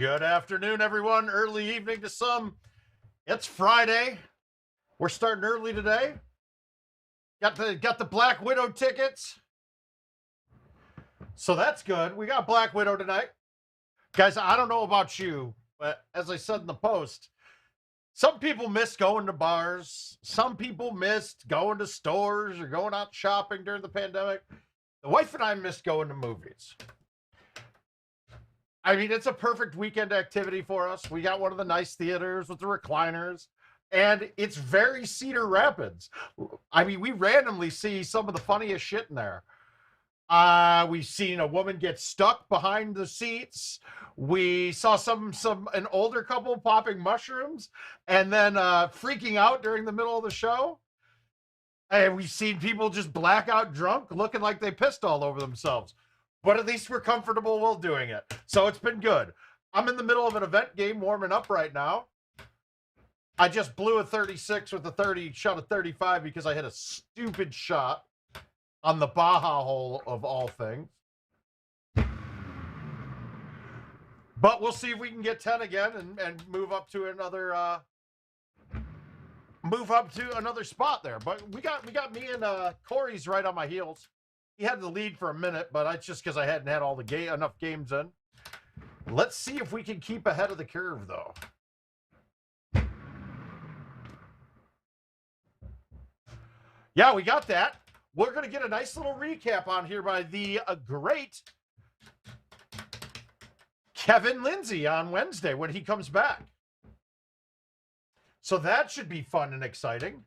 Good afternoon, everyone. Early evening to some. It's Friday. We're starting early today. Got the Black Widow tickets. So that's good. We got Black Widow tonight. Guys, I don't know about you, but as I said in the post, some people miss going to bars. Some people missed going to stores or going out shopping during the pandemic. The wife and I missed going to movies. I mean, it's a perfect weekend activity for us. We got one of the nice theaters with the recliners, and it's very Cedar Rapids. I mean, we randomly see some of the funniest shit in there. We've seen a woman get stuck behind the seats. We saw an older couple popping mushrooms and then freaking out during the middle of the show. And we've seen people just blackout drunk, looking like they pissed all over themselves. But at least we're comfortable while doing it. So it's been good. I'm in the middle of an event game warming up right now. I just blew a 36 with a 30 shot of 35 because I hit a stupid shot on the Baja hole of all things. But we'll see if we can get 10 again and move up to another spot there. But we got me and Corey's right on my heels. He had the lead for a minute, but that's just because I hadn't had all enough games in. Let's see if we can keep ahead of the curve, though. Yeah, we got that. We're going to get a nice little recap on here by the great Kevin Lindsay on Wednesday when he comes back. So that should be fun and exciting.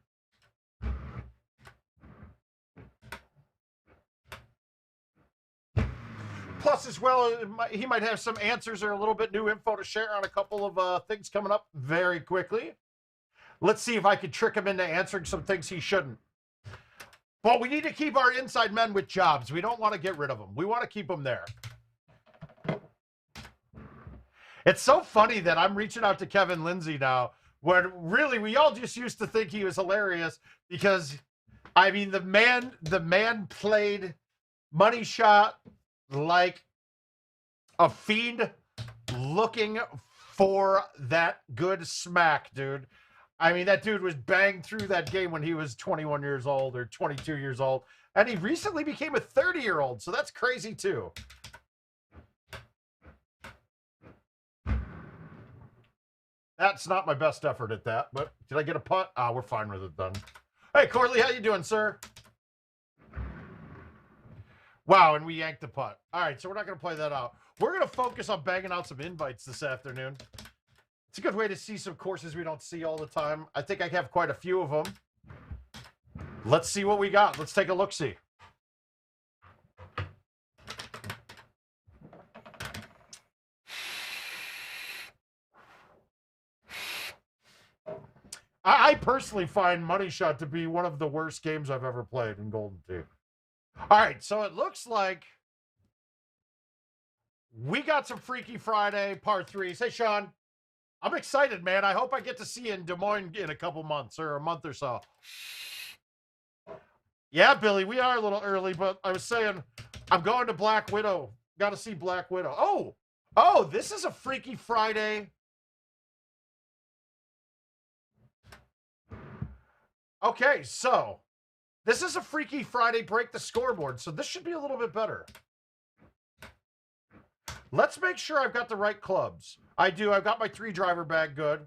Plus, as well, he might have some answers or a little bit new info to share on a couple of things coming up very quickly. Let's see if I can trick him into answering some things he shouldn't. But we need to keep our inside men with jobs. We don't want to get rid of them. We want to keep them there. It's so funny that I'm reaching out to Kevin Lindsay now, when really we all just used to think he was hilarious because, I mean, the man played Money Shot like a fiend looking for that good smack, dude. I mean, that dude was banged through that game when he was 21 years old or 22 years old. And he recently became a 30-year-old, so that's crazy, too. That's not my best effort at that, but did I get a putt? We're fine with it, done. Hey, Corley, how you doing, sir? Wow, and we yanked the putt. All right, so we're not going to play that out. We're going to focus on banging out some invites this afternoon. It's a good way to see some courses we don't see all the time. I think I have quite a few of them. Let's see what we got. Let's take a look-see. I personally find Money Shot to be one of the worst games I've ever played in GoldenTeeTV. All right, so it looks like we got some Freaky Friday par 3s. Hey, Sean, I'm excited, man. I hope I get to see you in Des Moines in a couple months or a month or so. Yeah, Billy, we are a little early, but I was saying I'm going to Black Widow. Got to see Black Widow. Oh, this is a Freaky Friday. Okay, so this is a Freaky Friday break the scoreboard, so this should be a little bit better. Let's make sure I've got the right clubs. I do. I've got my 3-driver bag good.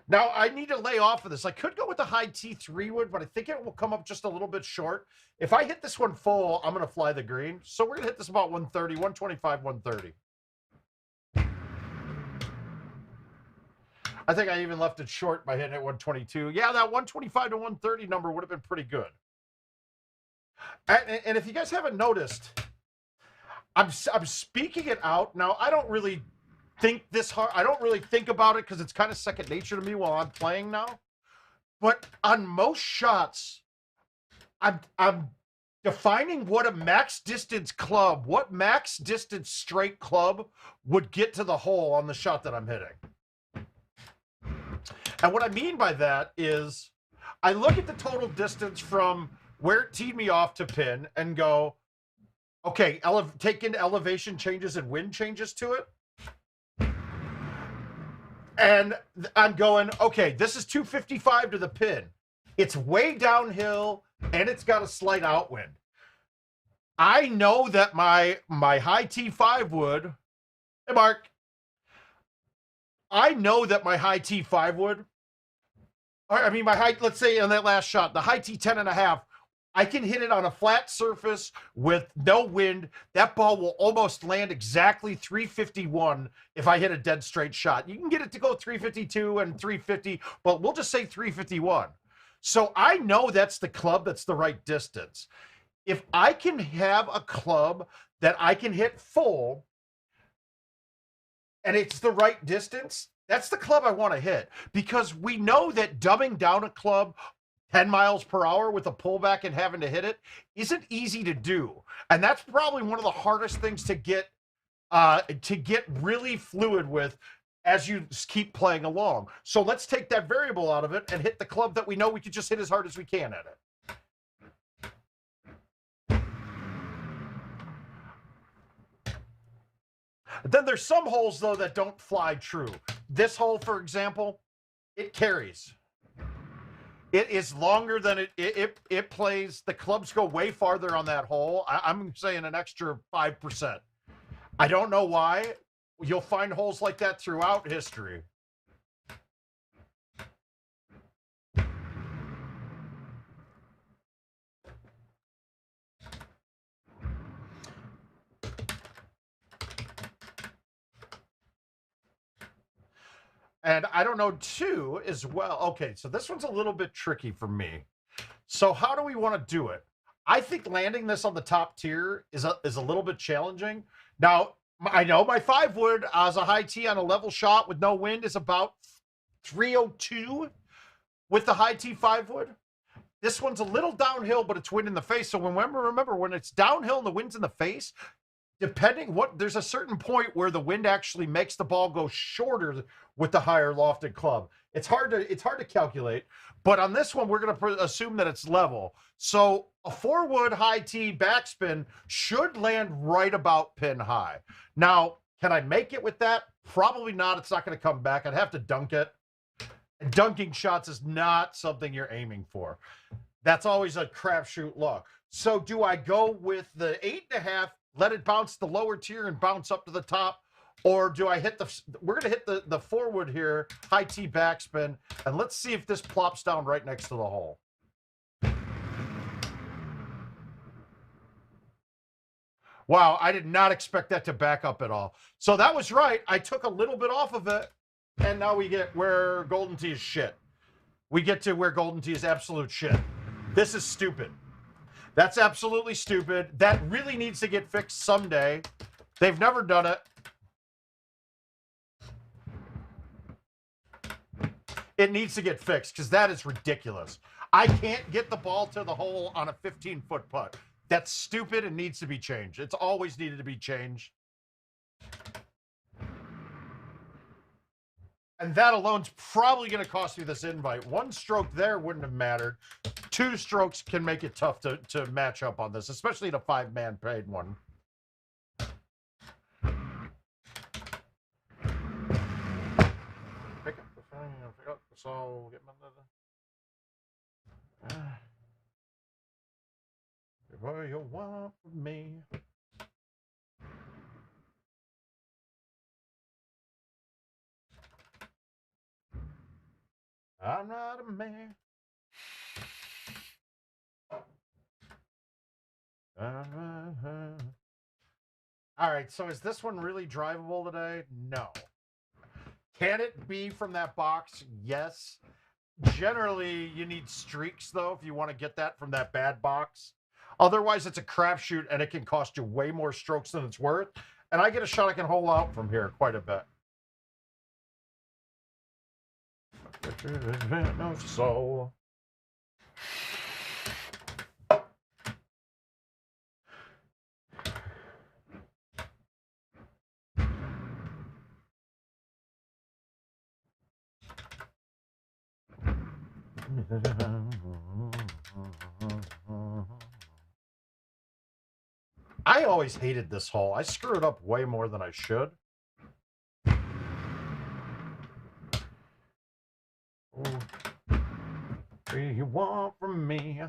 Now, I need to lay off of this. I could go with the high T3 wood, but I think it will come up just a little bit short. If I hit this one full, I'm going to fly the green. So we're going to hit this about 130, 125, 130. I think I even left it short by hitting it 122. Yeah, that 125 to 130 number would have been pretty good. And if you guys haven't noticed, I'm speaking it out. Now, I don't really think this hard. I don't really think about it because it's kind of second nature to me while I'm playing now. But on most shots, I'm defining what a max distance club, what max distance straight club would get to the hole on the shot that I'm hitting. And what I mean by that is I look at the total distance from where it teed me off to pin and go, okay, take into elevation changes and wind changes to it. And I'm going, okay, this is 255 to the pin. It's way downhill, and it's got a slight outwind. I know that my high T5 wood, hey, Mark, I know that my high T5 wood, I mean, my high, let's say on that last shot, the high T10.5, I can hit it on a flat surface with no wind. That ball will almost land exactly 351 if I hit a dead straight shot. You can get it to go 352 and 350, but we'll just say 351. So I know that's the club that's the right distance. If I can have a club that I can hit full and it's the right distance, that's the club I want to hit, because we know that dumbing down a club 10 miles per hour with a pullback and having to hit it isn't easy to do. And that's probably one of the hardest things to get really fluid with as you keep playing along. So let's take that variable out of it and hit the club that we know we can just hit as hard as we can at it. Then there's some holes, though, that don't fly true. This hole, for example, it carries. It is longer than it plays. The clubs go way farther on that hole. I'm saying an extra 5%. I don't know why. You'll find holes like that throughout history. And I don't know, too, as well. Okay, so this one's a little bit tricky for me. So how do we want to do it? I think landing this on the top tier is a little bit challenging. Now, I know my 5 wood as a high T on a level shot with no wind is about 302 with the high T5 wood. This one's a little downhill, but it's wind in the face. So remember, when it's downhill and the wind's in the face, there's a certain point where the wind actually makes the ball go shorter with the higher lofted club. It's hard to calculate, but on this one, we're going to assume that it's level. So a 4 wood high T backspin should land right about pin high. Now, can I make it with that? Probably not. It's not going to come back. I'd have to dunk it. And dunking shots is not something you're aiming for. That's always a crapshoot luck. So do I go with the 8.5, let it bounce the lower tier and bounce up to the top? Or do I hit we're going to hit the 4 wood here, high T backspin, and let's see if this plops down right next to the hole. Wow, I did not expect that to back up at all. So that was right. I took a little bit off of it, and now we get where GoldenTee is shit. We get to where GoldenTee is absolute shit. This is stupid. That's absolutely stupid. That really needs to get fixed someday. They've never done it. It needs to get fixed because that is ridiculous. I can't get the ball to the hole on a 15-foot putt. That's stupid and needs to be changed. It's always needed to be changed. And that alone's probably going to cost me this invite. 1 stroke there wouldn't have mattered. 2 strokes can make it tough to match up on this, especially in a 5-man paid one. Pick up the phone, pick up the soul, get my leather. Whatever you want from me. I'm not a man. All right, so is this one really drivable today? No. Can it be from that box? Yes. Generally, you need streaks, though, if you want to get that from that bad box. Otherwise, it's a crapshoot, and it can cost you way more strokes than it's worth. And I get a shot I can hole out from here quite a bit. No soul. I always hated this hole. I screw it up way more than I should. What do you want from me?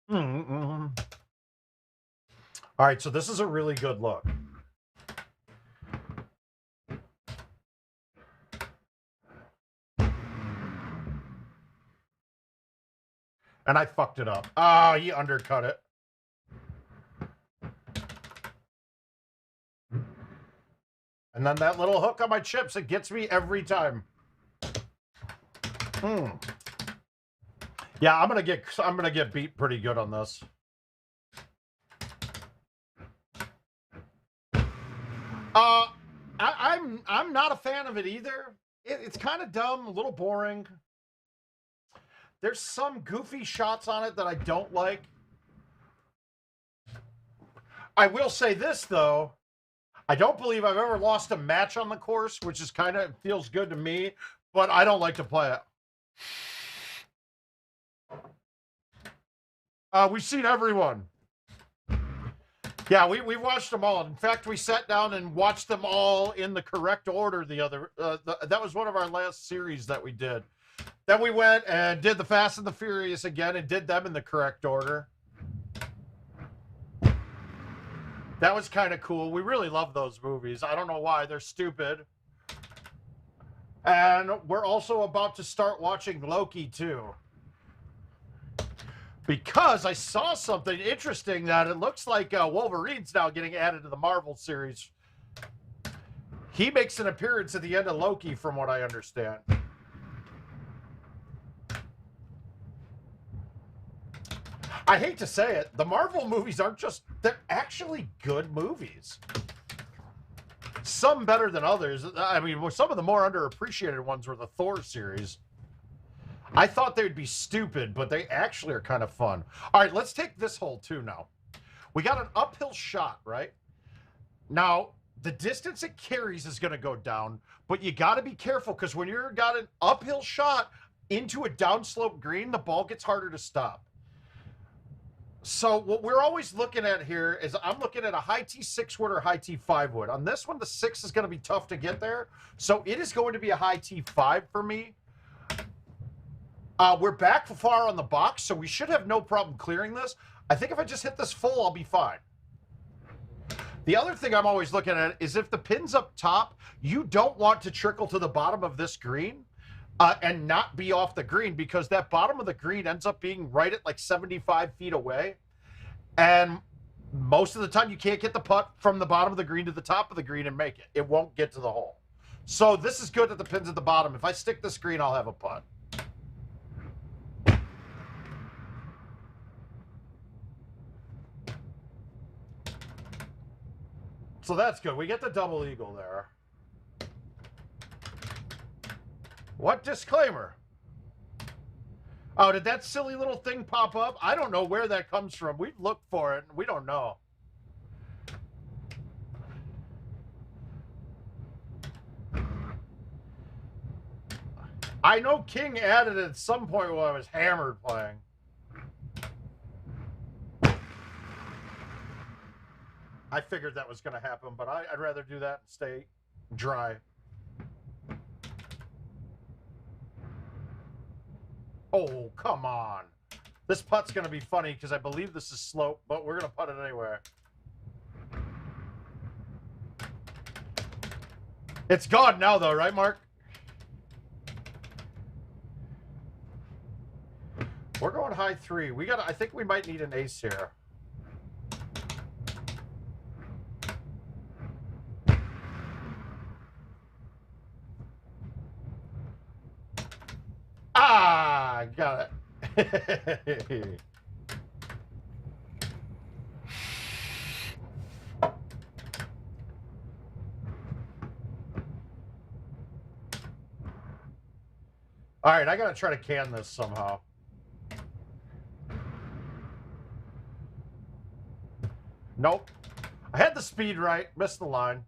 All right, so this is a really good look. And I fucked it up. Ah, he undercut it. And then that little hook on my chips, it gets me every time. Yeah, I'm gonna get beat pretty good on this. I'm not a fan of it either. It's kind of dumb, a little boring. There's some goofy shots on it that I don't like. I will say this though, I don't believe I've ever lost a match on the course, which is kind of feels good to me, but I don't like to play it. We've seen everyone. Yeah, we watched them all. In fact, we sat down and watched them all in the correct order the other... that was one of our last series that we did. Then we went and did the Fast and the Furious again and did them in the correct order. That was kind of cool. We really love those movies. I don't know why. They're stupid. And we're also about to start watching Loki, too. Because I saw something interesting that it looks like Wolverine's now getting added to the Marvel series. He makes an appearance at the end of Loki, from what I understand. I hate to say it, the Marvel movies aren't just... They're actually good movies. Some better than others. I mean, some of the more underappreciated ones were the Thor series. I thought they'd be stupid, but they actually are kind of fun. All right, let's take this hole too now. We got an uphill shot, right? Now, the distance it carries is going to go down, but you got to be careful because when you've got an uphill shot into a downslope green, the ball gets harder to stop. So what we're always looking at here is I'm looking at a high T 6 wood or high T 5 wood. On this one, the 6 is going to be tough to get there. So it is going to be a high T 5 for me. We're back far on the box, so we should have no problem clearing this. I think if I just hit this full, I'll be fine. The other thing I'm always looking at is if the pin's up top, you don't want to trickle to the bottom of this green and not be off the green, because that bottom of the green ends up being right at like 75 feet away. And most of the time you can't get the putt from the bottom of the green to the top of the green and make it. It won't get to the hole. So this is good that the pin's at the bottom. If I stick this green, I'll have a putt. So that's good. We get the double eagle there. What disclaimer? Oh, did that silly little thing pop up? I don't know where that comes from. We've looked for it, and we don't know. I know King added it at some point while I was hammered playing. I figured that was going to happen, but I'd rather do that and stay dry. Oh, come on. This putt's going to be funny because I believe this is slope, but we're going to putt it anyway. It's gone now, though, right, Mark? We're going high 3. I think we might need an ace here. Ah, got it. All right, I got to try to can this somehow. Nope. I had the speed right, missed the line.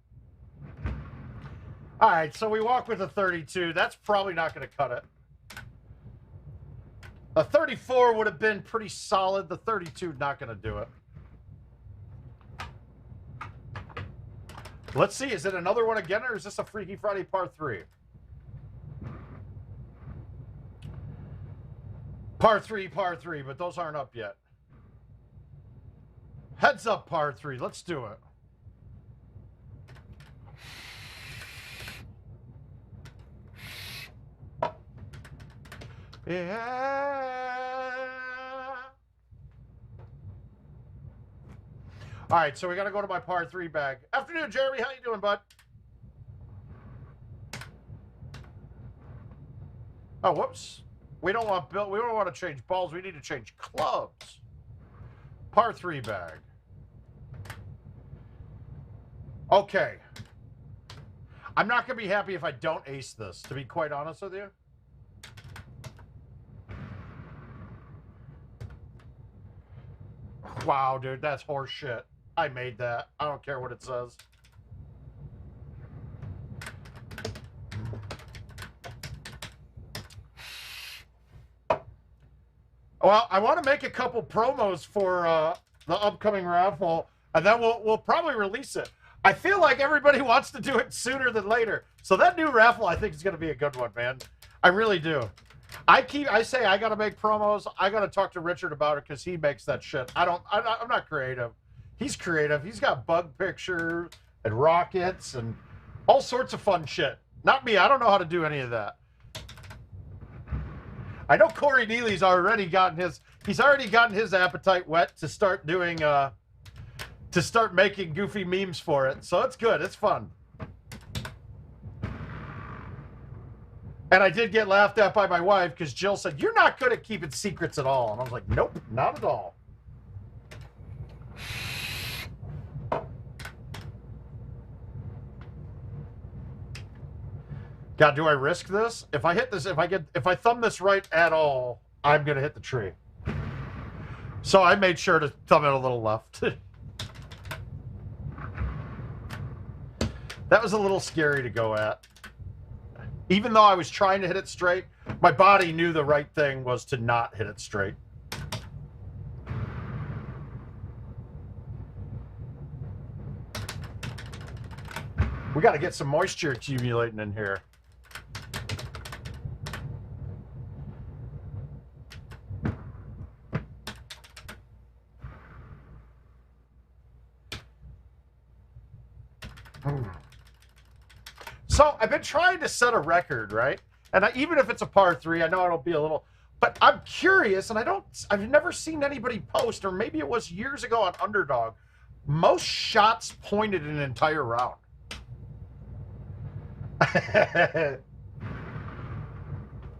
All right, so we walk with a 32. That's probably not going to cut it. A 34 would have been pretty solid. The 32 not going to do it. Let's see. Is it another one again, or is this a Freaky Friday Part 3? Par 3, but those aren't up yet. Heads up, par 3. Let's do it. Yeah. All right, so we got to go to my par 3 bag. Afternoon, Jeremy. How you doing, bud? Oh, whoops. We don't want to change balls. We need to change clubs. Par 3 bag. Okay. I'm not going to be happy if I don't ace this, to be quite honest with you. Wow, dude, that's horse shit. I made that. I don't care what it says. Well, I want to make a couple promos for the upcoming raffle, and then we'll probably release it. I feel like everybody wants to do it sooner than later. So that new raffle, I think, is going to be a good one, man. I really do. I say I got to make promos. I got to talk to Richard about it because he makes that shit. I'm not creative. He's creative. He's got bug pictures and rockets and all sorts of fun shit. Not me. I don't know how to do any of that. I know Corey Neely's already gotten his appetite wet to start doing to start making goofy memes for it. So it's good. It's fun. And I did get laughed at by my wife because Jill said, "You're not good at keeping secrets at all." And I was like, "Nope, not at all." God, do I risk this? If I hit this, if I thumb this right at all, I'm gonna hit the tree. So I made sure to thumb it a little left. That was a little scary to go at. Even though I was trying to hit it straight, my body knew the right thing was to not hit it straight. We got to get some moisture accumulating in here. So I've been trying to set a record, right? And even if it's a par 3, I know it'll be a little, but I'm curious, and I've never seen anybody post, or maybe it was years ago on Underdog, most shots pointed in an entire round.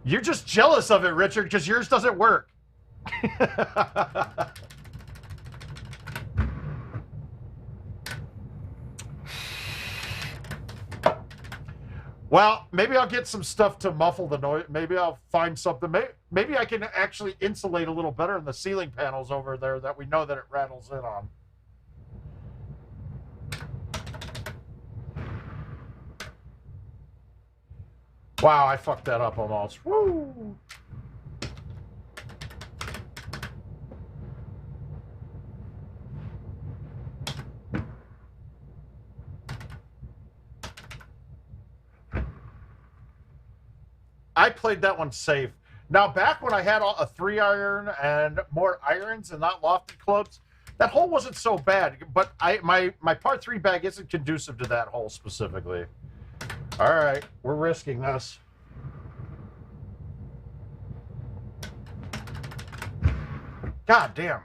You're just jealous of it, Richard, because yours doesn't work. Well, maybe I'll get some stuff to muffle the noise. Maybe I'll find something. Maybe I can actually insulate a little better in the ceiling panels over there that we know that it rattles in on. Wow, I fucked that up almost. Woo! I played that one safe. Now, back when I had a 3-iron and more irons and not lofted clubs, that hole wasn't so bad. But my par 3 bag isn't conducive to that hole specifically. All right, we're risking this. God damn.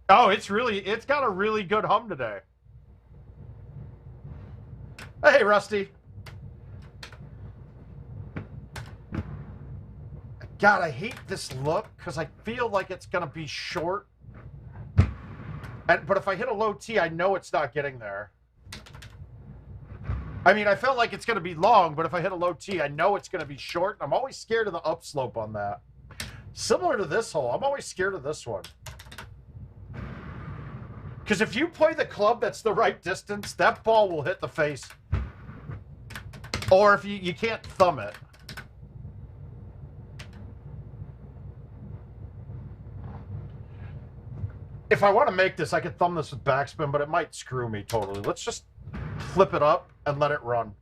Oh, it's got a really good hum today. Hey, Rusty. God, I hate this look because I feel like it's going to be short. But if I hit a low T, I know it's not getting there. I mean, I felt like it's going to be long, but if I hit a low T, I know it's going to be short. I'm always scared of the upslope on that. Similar to this hole, I'm always scared of this one. Because if you play the club that's the right distance, that ball will hit the face. Or if you can't thumb it. If I want to make this, I could thumb this with backspin, but it might screw me totally. Let's just flip it up and let it run.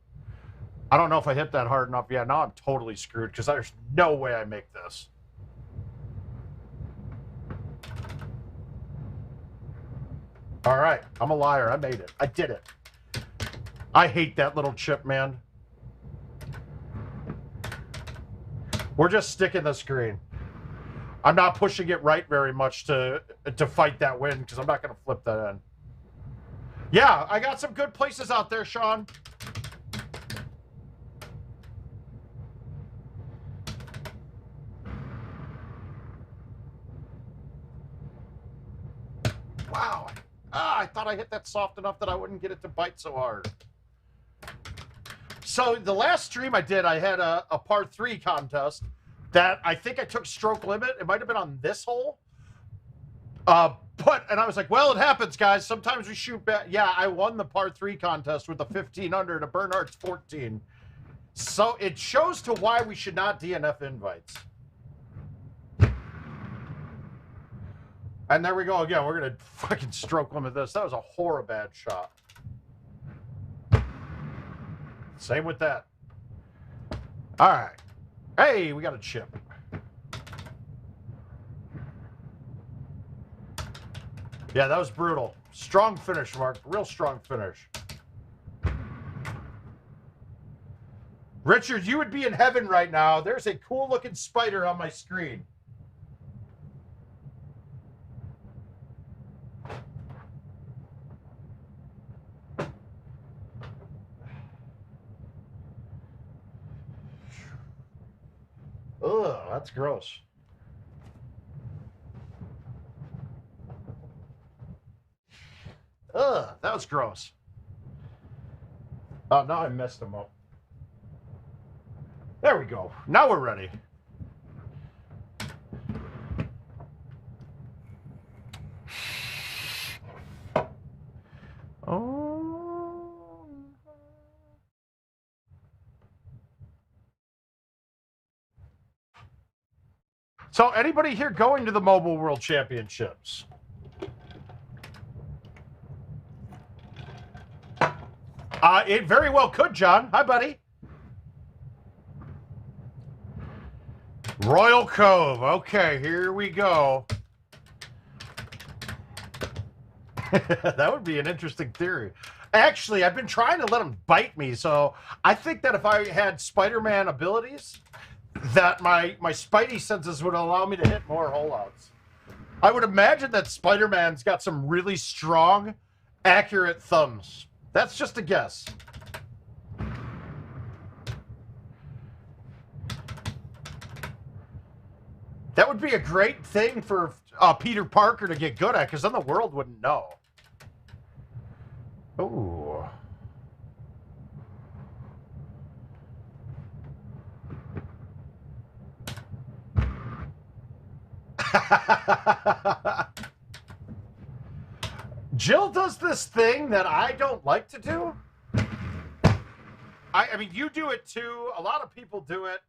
I don't know if I hit that hard enough. Yeah, now I'm totally screwed because there's no way I make this. All right, I'm a liar. I made it. I did it. I hate that little chip, man. We're just sticking the screen. I'm not pushing it right very much to fight that win because I'm not going to flip that in. Yeah, I got some good places out there, Sean. Wow. I thought I hit that soft enough that I wouldn't get it to bite so hard. So the last stream I did, I had a par 3 contest that I think I took stroke limit. It might have been on this hole. And I was like, well, it happens, guys. Sometimes we shoot back. Yeah, I won the par 3 contest with the 15 under to Bernhardt's 14. So it shows to why we should not DNF invites. And there we go again. We're going to fucking stroke limit this. That was a horrible bad shot. Same with that. All right. Hey, we got a chip. Yeah, that was brutal. Strong finish, Mark. Real strong finish. Richard, you would be in heaven right now. There's a cool looking spider on my screen. Ugh, that's gross. Ugh, that was gross. Oh, now I messed them up. There we go. Now we're ready. Oh. So, anybody here going to the Mobile World Championships? It very well could, John. Hi, buddy. Royal Cove. Okay, here we go. That would be an interesting theory. Actually, I've been trying to let him bite me, so I think that if I had Spider-Man abilities, that my Spidey senses would allow me to hit more holeouts. I would imagine that Spider-Man's got some really strong, accurate thumbs. That's just a guess. That would be a great thing for Peter Parker to get good at, because then the world wouldn't know. Ooh. Jill does this thing that I don't like to do. I mean, you do it too. A lot of people do it.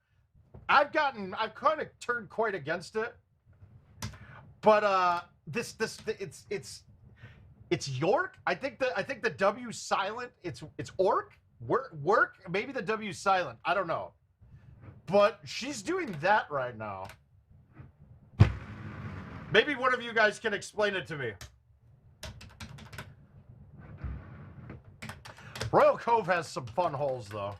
I've kind of turned quite against it. But it's York. I think the W's silent. It's orc. Work. Maybe the W's silent. I don't know. But she's doing that right now. Maybe one of you guys can explain it to me. Royal Cove has some fun holes, though.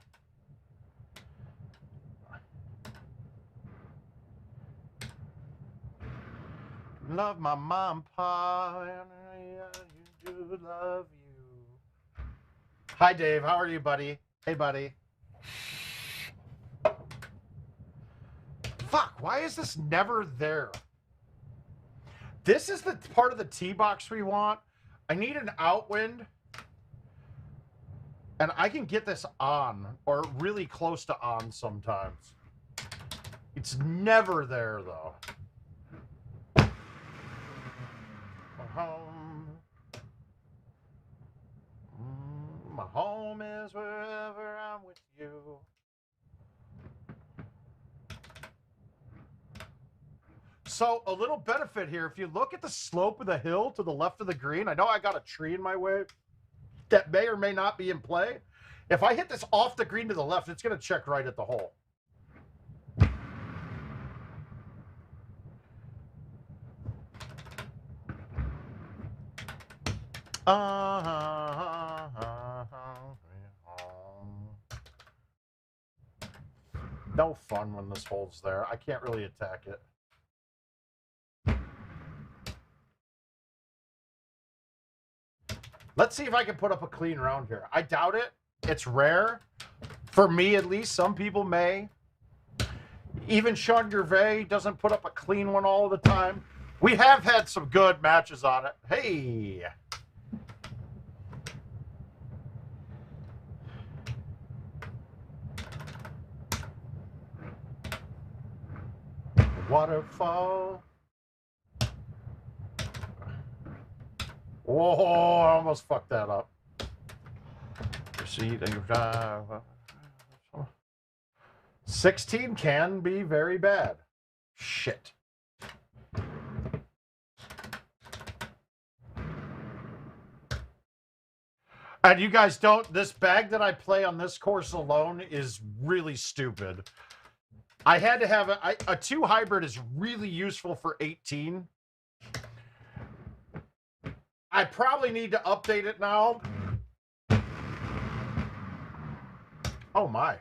Love my mom, pa, and I do love you. Hi, Dave. How are you, buddy? Hey, buddy. Fuck, why is this never there? This is the part of the tee box we want. I need an outwind. And I can get this on, or really close to on sometimes. It's never there, though. My home is wherever I'm with you. So a little benefit here. If you look at the slope of the hill to the left of the green, I know I got a tree in my way that may or may not be in play. If I hit this off the green to the left, it's going to check right at the hole. No fun when this hole's there. I can't really attack it. Let's see if I can put up a clean round here. I doubt it. It's rare. For me, at least. Some people may. Even Sean Gervais doesn't put up a clean one all the time. We have had some good matches on it. Hey! Waterfall. Oh, I almost fucked that up. Proceed and drive. 16 can be very bad. Shit. And you guys don't, this bag that I play on this course alone is really stupid. I had to have a 2 hybrid is really useful for 18. I probably need to update it now. Oh my.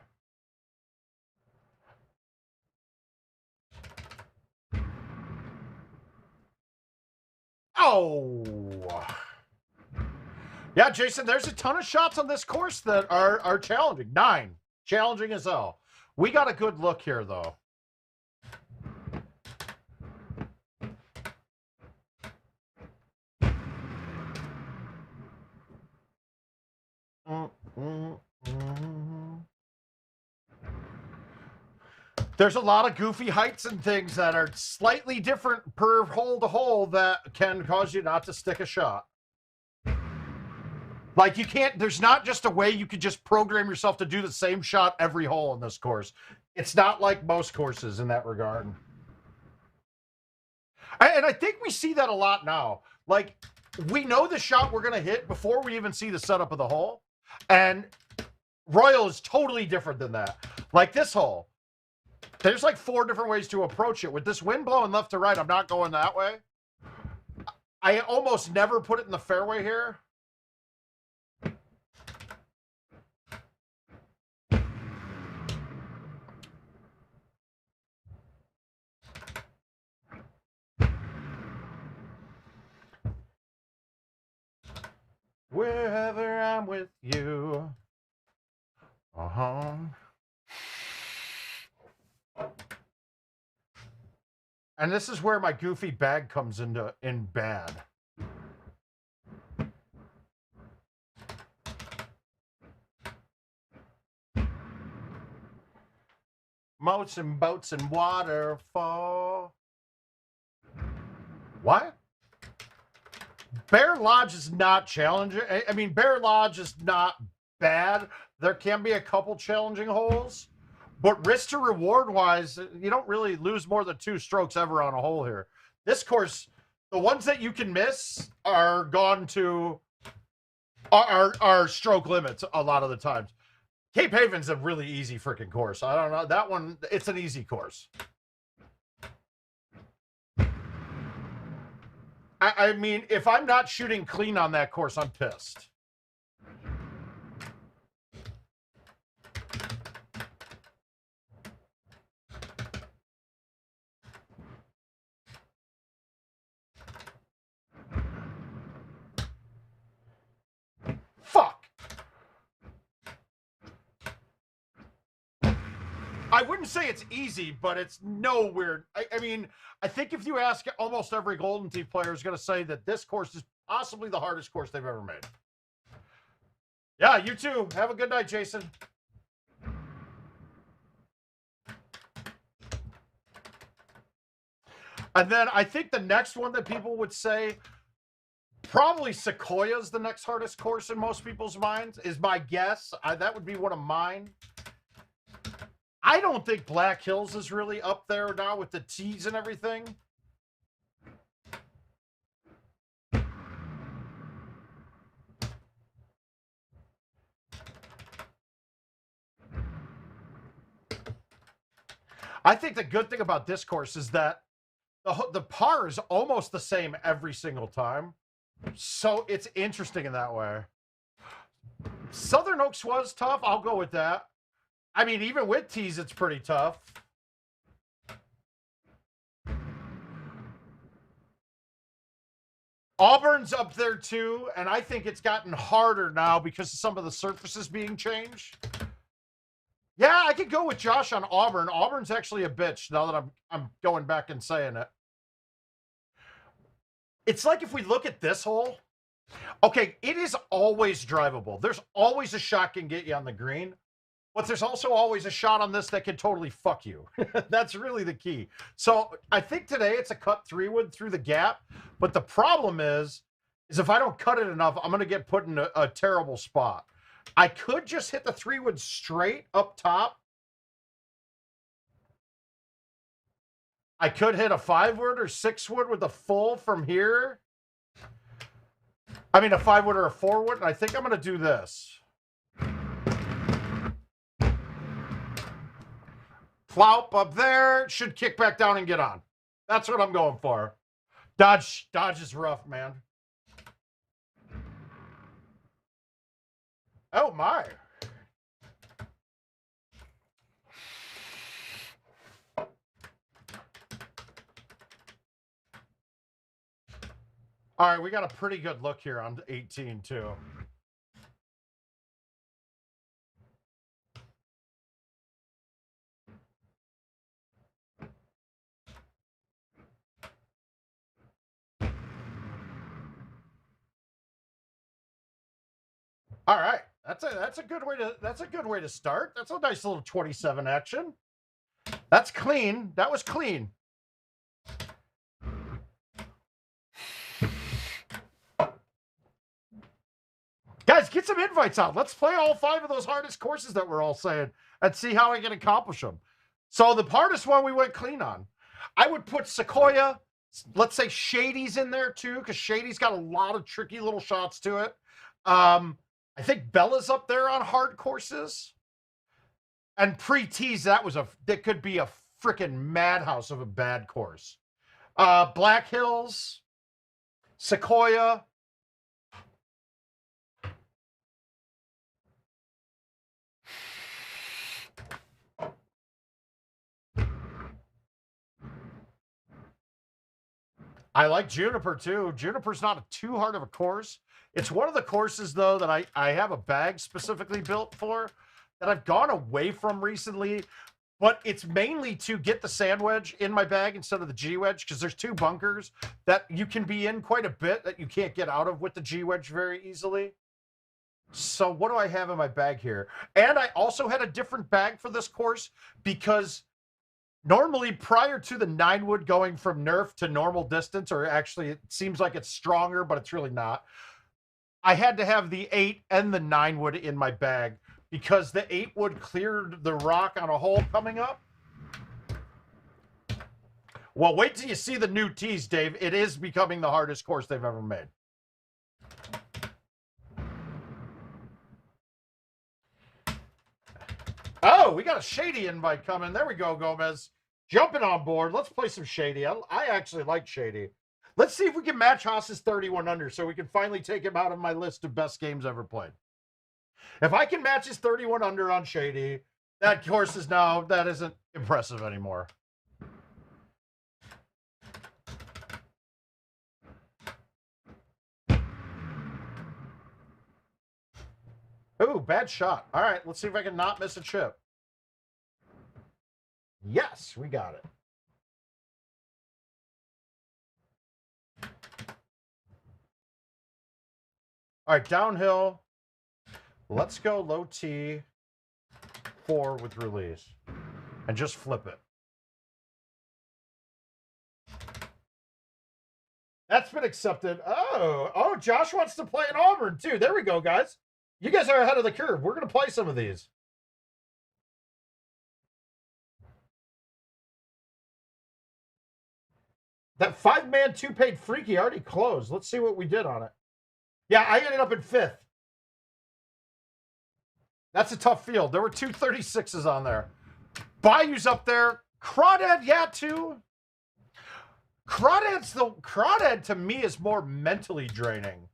Oh. Yeah, Jason, there's a ton of shots on this course that are challenging. 9. Challenging as hell. We got a good look here, though. There's a lot of goofy heights and things that are slightly different per hole to hole that can cause you not to stick a shot. Like, you can't, there's not just a way you could just program yourself to do the same shot every hole in this course. It's not like most courses in that regard. And I think we see that a lot now. Like, we know the shot we're going to hit before we even see the setup of the hole. And Royal is totally different than that. Like this hole. There's like 4 different ways to approach it. With this wind blowing left to right, I'm not going that way. I almost never put it in the fairway here. Wherever I'm with you. And this is where my goofy bag comes in bad. Moats and boats and waterfall. What? Bear Lodge is not challenging. I mean, Bear Lodge is not bad. There can be a couple challenging holes, but risk to reward wise, you don't really lose more than 2 strokes ever on a hole here. This course, the ones that you can miss are gone to are stroke limits a lot of the times. Cape Haven's a really easy freaking course. I don't know. That one, it's an easy course. I mean, if I'm not shooting clean on that course, I'm pissed. Fuck. I wouldn't say it's easy, but it's nowhere. I mean, I think if you ask almost every Golden Tee player is going to say that this course is possibly the hardest course they've ever made. Yeah, you too. Have a good night, Jason. And then I think the next one that people would say, probably Sequoia's the next hardest course in most people's minds, is my guess. That would be one of mine. I don't think Black Hills is really up there now with the tees and everything. I think the good thing about this course is that the par is almost the same every single time. So it's interesting in that way. Southern Oaks was tough. I'll go with that. I mean, even with tees, it's pretty tough. Auburn's up there too, and I think it's gotten harder now because of some of the surfaces being changed. Yeah, I could go with Josh on Auburn. Auburn's actually a bitch now that I'm going back and saying it. It's like if we look at this hole, okay, it is always drivable. There's always a shot can get you on the green, but there's also always a shot on this that can totally fuck you. That's really the key. So I think today it's a cut 3-wood through the gap, but the problem is if I don't cut it enough, I'm going to get put in a terrible spot. I could just hit the 3-wood straight up top. I could hit a 5-wood or 6-wood with a full from here. I mean, a 5-wood or a 4-wood. And I think I'm going to do this. Plop up there. Should kick back down and get on. That's what I'm going for. Dodge is rough, man. Oh, my. All right, we got a pretty good look here on 18, too. All right, that's a good way to start. That's a nice little 27 action. That's clean. That was clean. Guys, get some invites out. Let's play all 5 of those hardest courses that we're all saying and see how I can accomplish them. So the hardest one we went clean on. I would put Sequoia, let's say Shady's in there too, because Shady's got a lot of tricky little shots to it. I think Bella's up there on hard courses. And pre-tees, that could be a freaking madhouse of a bad course. Black Hills, Sequoia. I like Juniper too. Juniper's not too hard of a course. It's one of the courses, though, that I have a bag specifically built for that I've gone away from recently, but it's mainly to get the sand wedge in my bag instead of the G wedge, because there's 2 bunkers that you can be in quite a bit that you can't get out of with the G wedge very easily. So what do I have in my bag here? And I also had a different bag for this course because normally prior to the 9-wood going from nerf to normal distance, or actually it seems like it's stronger, but it's really not, I had to have the 8 and the 9-wood in my bag because the 8-wood cleared the rock on a hole coming up. Well, wait till you see the new tees, Dave. It is becoming the hardest course they've ever made. Oh, we got a Shady invite coming. There we go, Gomez. Jumping on board. Let's play some Shady. I actually like Shady. Let's see if we can match Haas's 31 under so we can finally take him out of my list of best games ever played. If I can match his 31 under on Shady, that course is now, that isn't impressive anymore. Ooh, bad shot. All right, let's see if I can not miss a chip. Yes, we got it. All right, downhill. Let's go low T, 4 with release. And just flip it. That's been accepted. Oh, Josh wants to play in Auburn, too. There we go, guys. You guys are ahead of the curve. We're going to play some of these. That 5-man 2-paid freaky already closed. Let's see what we did on it. Yeah, I ended up in 5th. That's a tough field. There were 2 36s on there. Bayou's up there. Crawdad, yeah, too. Crawdad to me is more mentally draining.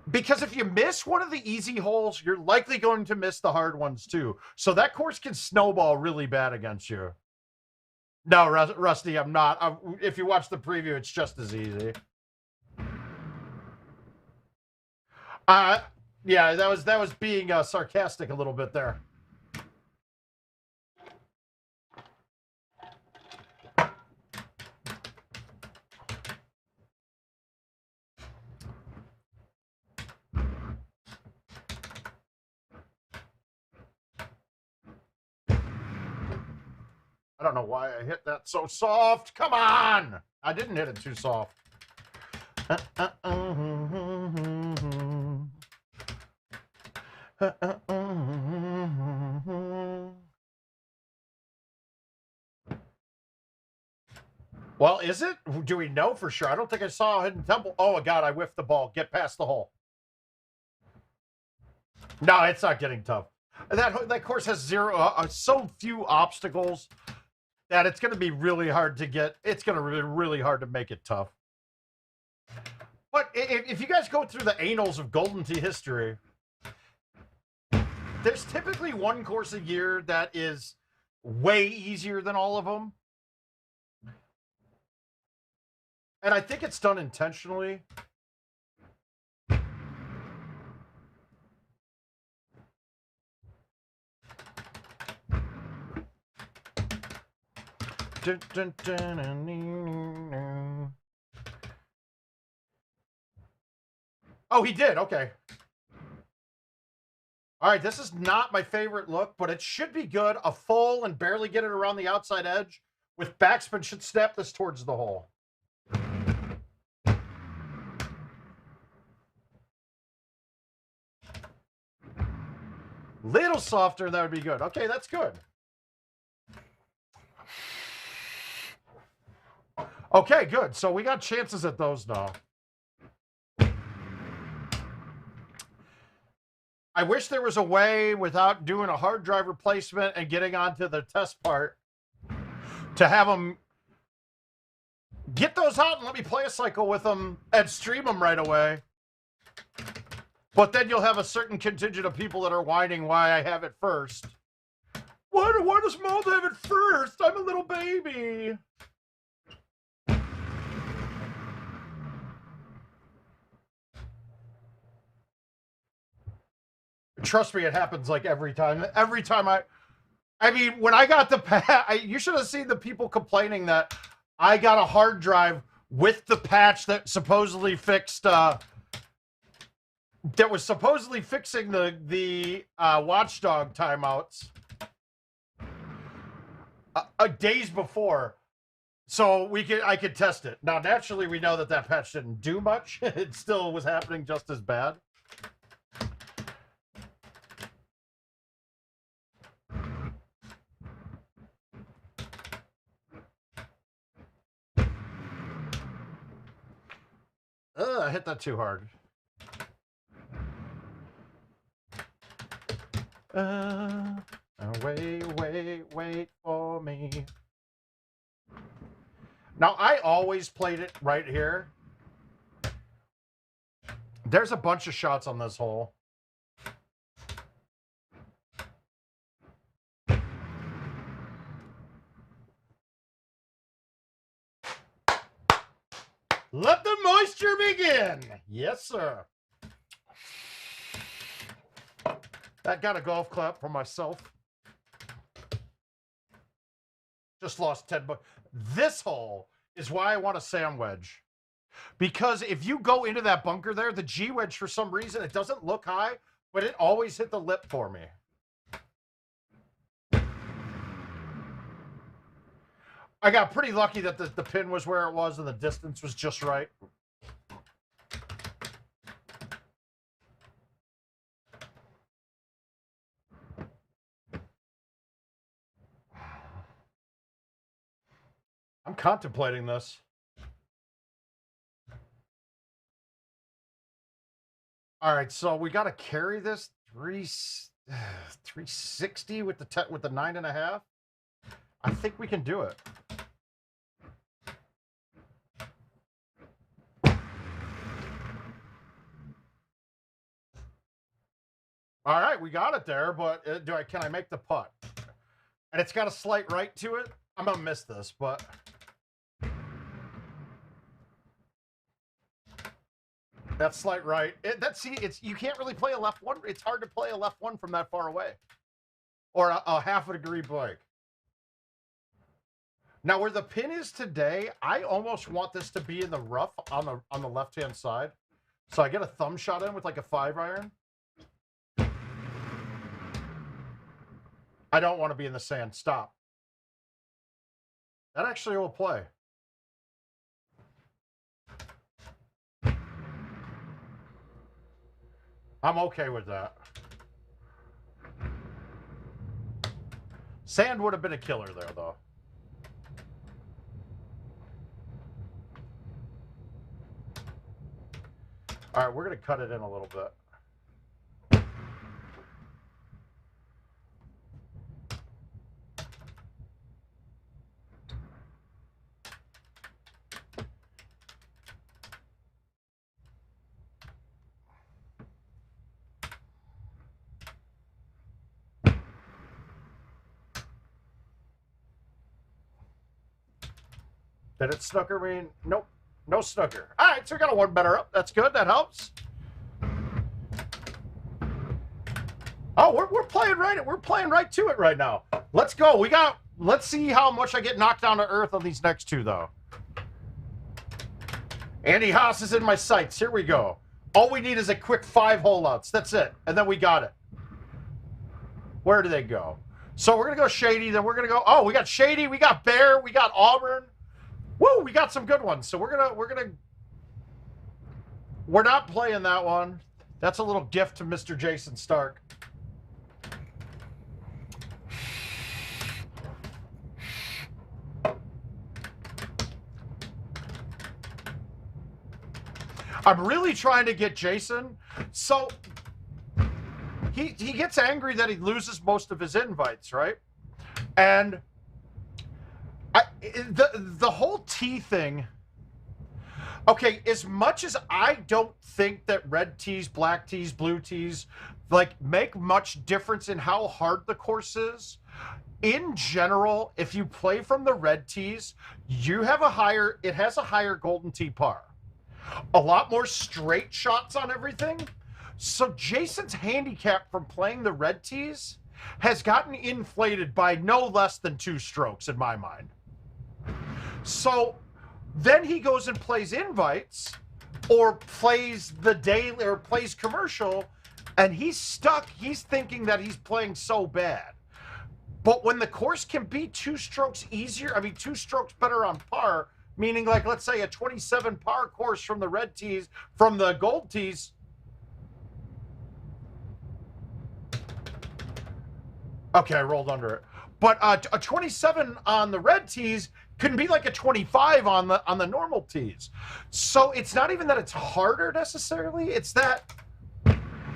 Because if you miss one of the easy holes, you're likely going to miss the hard ones too. So that course can snowball really bad against you. No, Rusty, I'm not. If you watch the preview, it's just as easy. Yeah, that was being sarcastic a little bit there. I don't know why I hit that so soft. Come on! I didn't hit it too soft. Well, is it? Do we know for sure? I don't think I saw a hidden temple. Oh, God, I whiffed the ball. Get past the hole. No, it's not getting tough. That course has so few obstacles that it's going to be really hard to get. It's going to be really hard to make it tough. But if you guys go through the annals of Golden Tee history, there's typically one course a year that is way easier than all of them. And I think it's done intentionally. Oh, he did. Okay. All right, this is not my favorite look, but it should be good. A full and barely get it around the outside edge with backspin should snap this towards the hole. Little softer, that would be good. Okay, that's good. Okay, good. So we got chances at those now. I wish there was a way without doing a hard drive replacement and getting onto the test part to have them get those out and let me play a cycle with them and stream them right away. But then you'll have a certain contingent of people that are whining why I have it first. Why does Mouth have it first? I'm a little baby. Trust me, it happens like every time. Every time I mean, when I got the patch, you should have seen the people complaining that I got a hard drive with the patch that supposedly fixed, that was supposedly fixing the watchdog timeouts days before. So I could test it. Now, naturally, we know that patch didn't do much. It still was happening just as bad. I hit that too hard. Wait for me. Now, I always played it right here. There's a bunch of shots on this hole. Let the moisture begin. Yes, sir. That got a golf clap for myself. Just lost 10 bucks. This hole is why I want a sand wedge. Because if you go into that bunker there, the G wedge, for some reason, it doesn't look high, but it always hit the lip for me. I got pretty lucky that the pin was where it was and the distance was just right. I'm contemplating this. All right, so we got to carry this 360 with the 9.5. I think we can do it. All right, we got it there, but can I make the putt? And it's got a slight right to it. I'm gonna miss this, but that slight right. You can't really play a left one. It's hard to play a left one from that far away, or a half a degree break. Now, where the pin is today, I almost want this to be in the rough on the left-hand side, so I get a thumb shot in with like a 5-iron. I don't want to be in the sand. Stop. That actually will play. I'm okay with that. Sand would have been a killer there, though. All right, we're going to cut it in a little bit. Did it snooker mean? Nope. No snooker. All right, so we got a one better up. That's good. That helps. Oh, we're playing right. We're playing right to it right now. Let's go. Let's see how much I get knocked down to earth on these next two, though. Andy Haas is in my sights. Here we go. All we need is a quick 5 hole-outs. That's it. And then we got it. Where do they go? So we're going to go Shady. Then we're going to go... Oh, we got Shady. We got Bear. We got Auburn. Woo, we got some good ones. So we're not playing that one. That's a little gift to Mr. Jason Stark. I'm really trying to get Jason. So he gets angry that he loses most of his invites, right? And the whole tea thing. Okay, as much as I don't think that red tees, black tees, blue tees, like, make much difference in how hard the course is, in general, if you play from the red tees, it has a higher golden tee par. A lot more straight shots on everything. So Jason's handicap from playing the red tees has gotten inflated by no less than 2 strokes in my mind. So then he goes and plays invites or plays the daily or plays commercial, and he's stuck. He's thinking that he's playing so bad. But when the course can be 2 strokes easier, 2 strokes better on par, meaning, like, let's say a 27 par course from the red tees, from the gold tees. Okay, I rolled under it. But a 27 on the red tees can be like a 25 on the normal tees. So it's not even that it's harder necessarily. It's that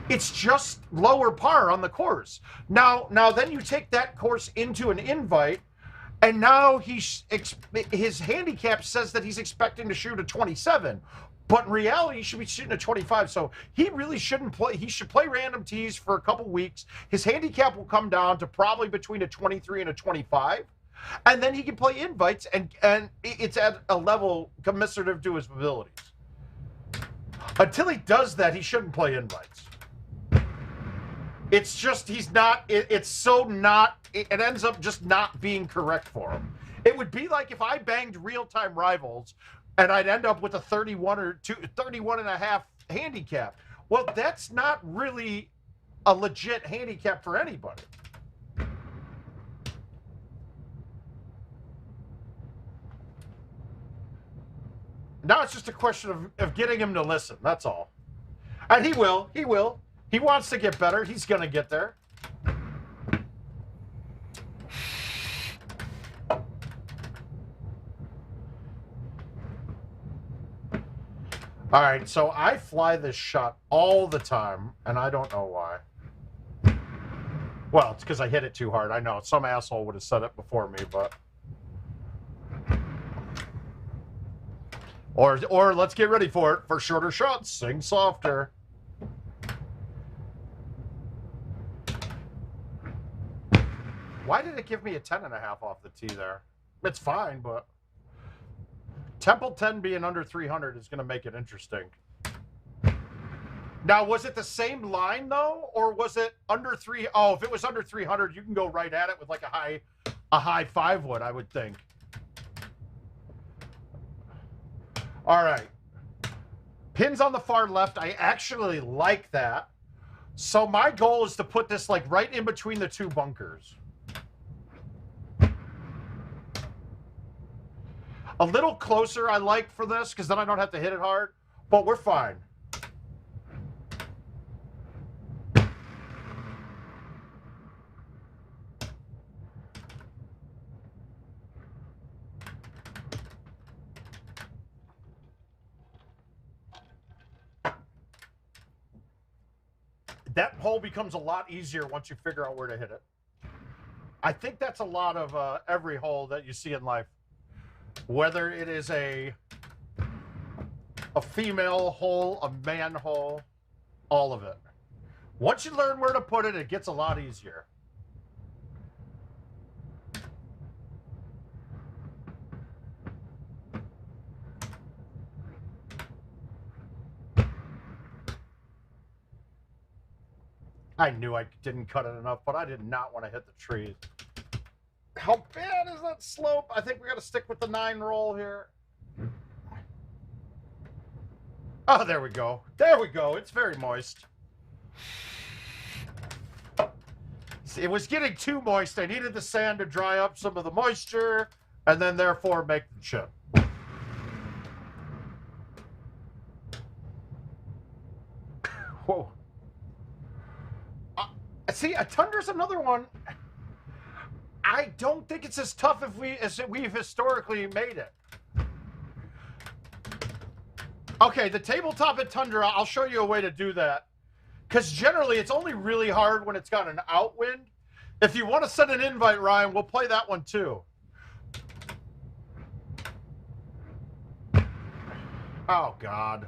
it's just lower par on the course. Now then you take that course into an invite, and now his handicap says that he's expecting to shoot a 27, but in reality, he should be shooting a 25. So he really shouldn't play. He should play random tees for a couple weeks. His handicap will come down to probably between a 23 and a 25, and then he can play invites, and it's at a level commensurate to his abilities. Until he does that, he shouldn't play invites. It's just it ends up just not being correct for him. It would be like if I banged real-time rivals and I'd end up with a 31 and a half handicap. Well, that's not really a legit handicap for anybody. Now it's just a question of getting him to listen. That's all. And he will. He will. He wants to get better. He's going to get there. All right, so I fly this shot all the time, and I don't know why. Well, it's because I hit it too hard. I know some asshole would have said it before me, but or let's get ready for it. For shorter shots, sing softer. Why did it give me a 10.5 off the tee there? It's fine, but Templeton being under 300 is going to make it interesting. Now, was it the same line though, or was it under 3? Oh, if it was under 300, you can go right at it with like a high 5-wood, I would think. All right. Pins on the far left. I actually like that. So my goal is to put this like right in between the two bunkers. A little closer I like for this because then I don't have to hit it hard, but we're fine. That hole becomes a lot easier once you figure out where to hit it. I think that's a lot of every hole that you see in life. Whether it is a female hole, a man hole, all of it. Once you learn where to put it, it gets a lot easier. I knew I didn't cut it enough, but I did not want to hit the trees. How bad is that slope? I think we got to stick with the 9 roll here. Oh, there we go. There we go. It's very moist. It was getting too moist. I needed the sand to dry up some of the moisture and then therefore make the chip. Whoa. See, a tundra's another one. I don't think it's as tough as we've historically made it. Okay, the tabletop at Tundra, I'll show you a way to do that. Because generally, it's only really hard when it's got an outwind. If you want to send an invite, Ryan, we'll play that one too. Oh, God.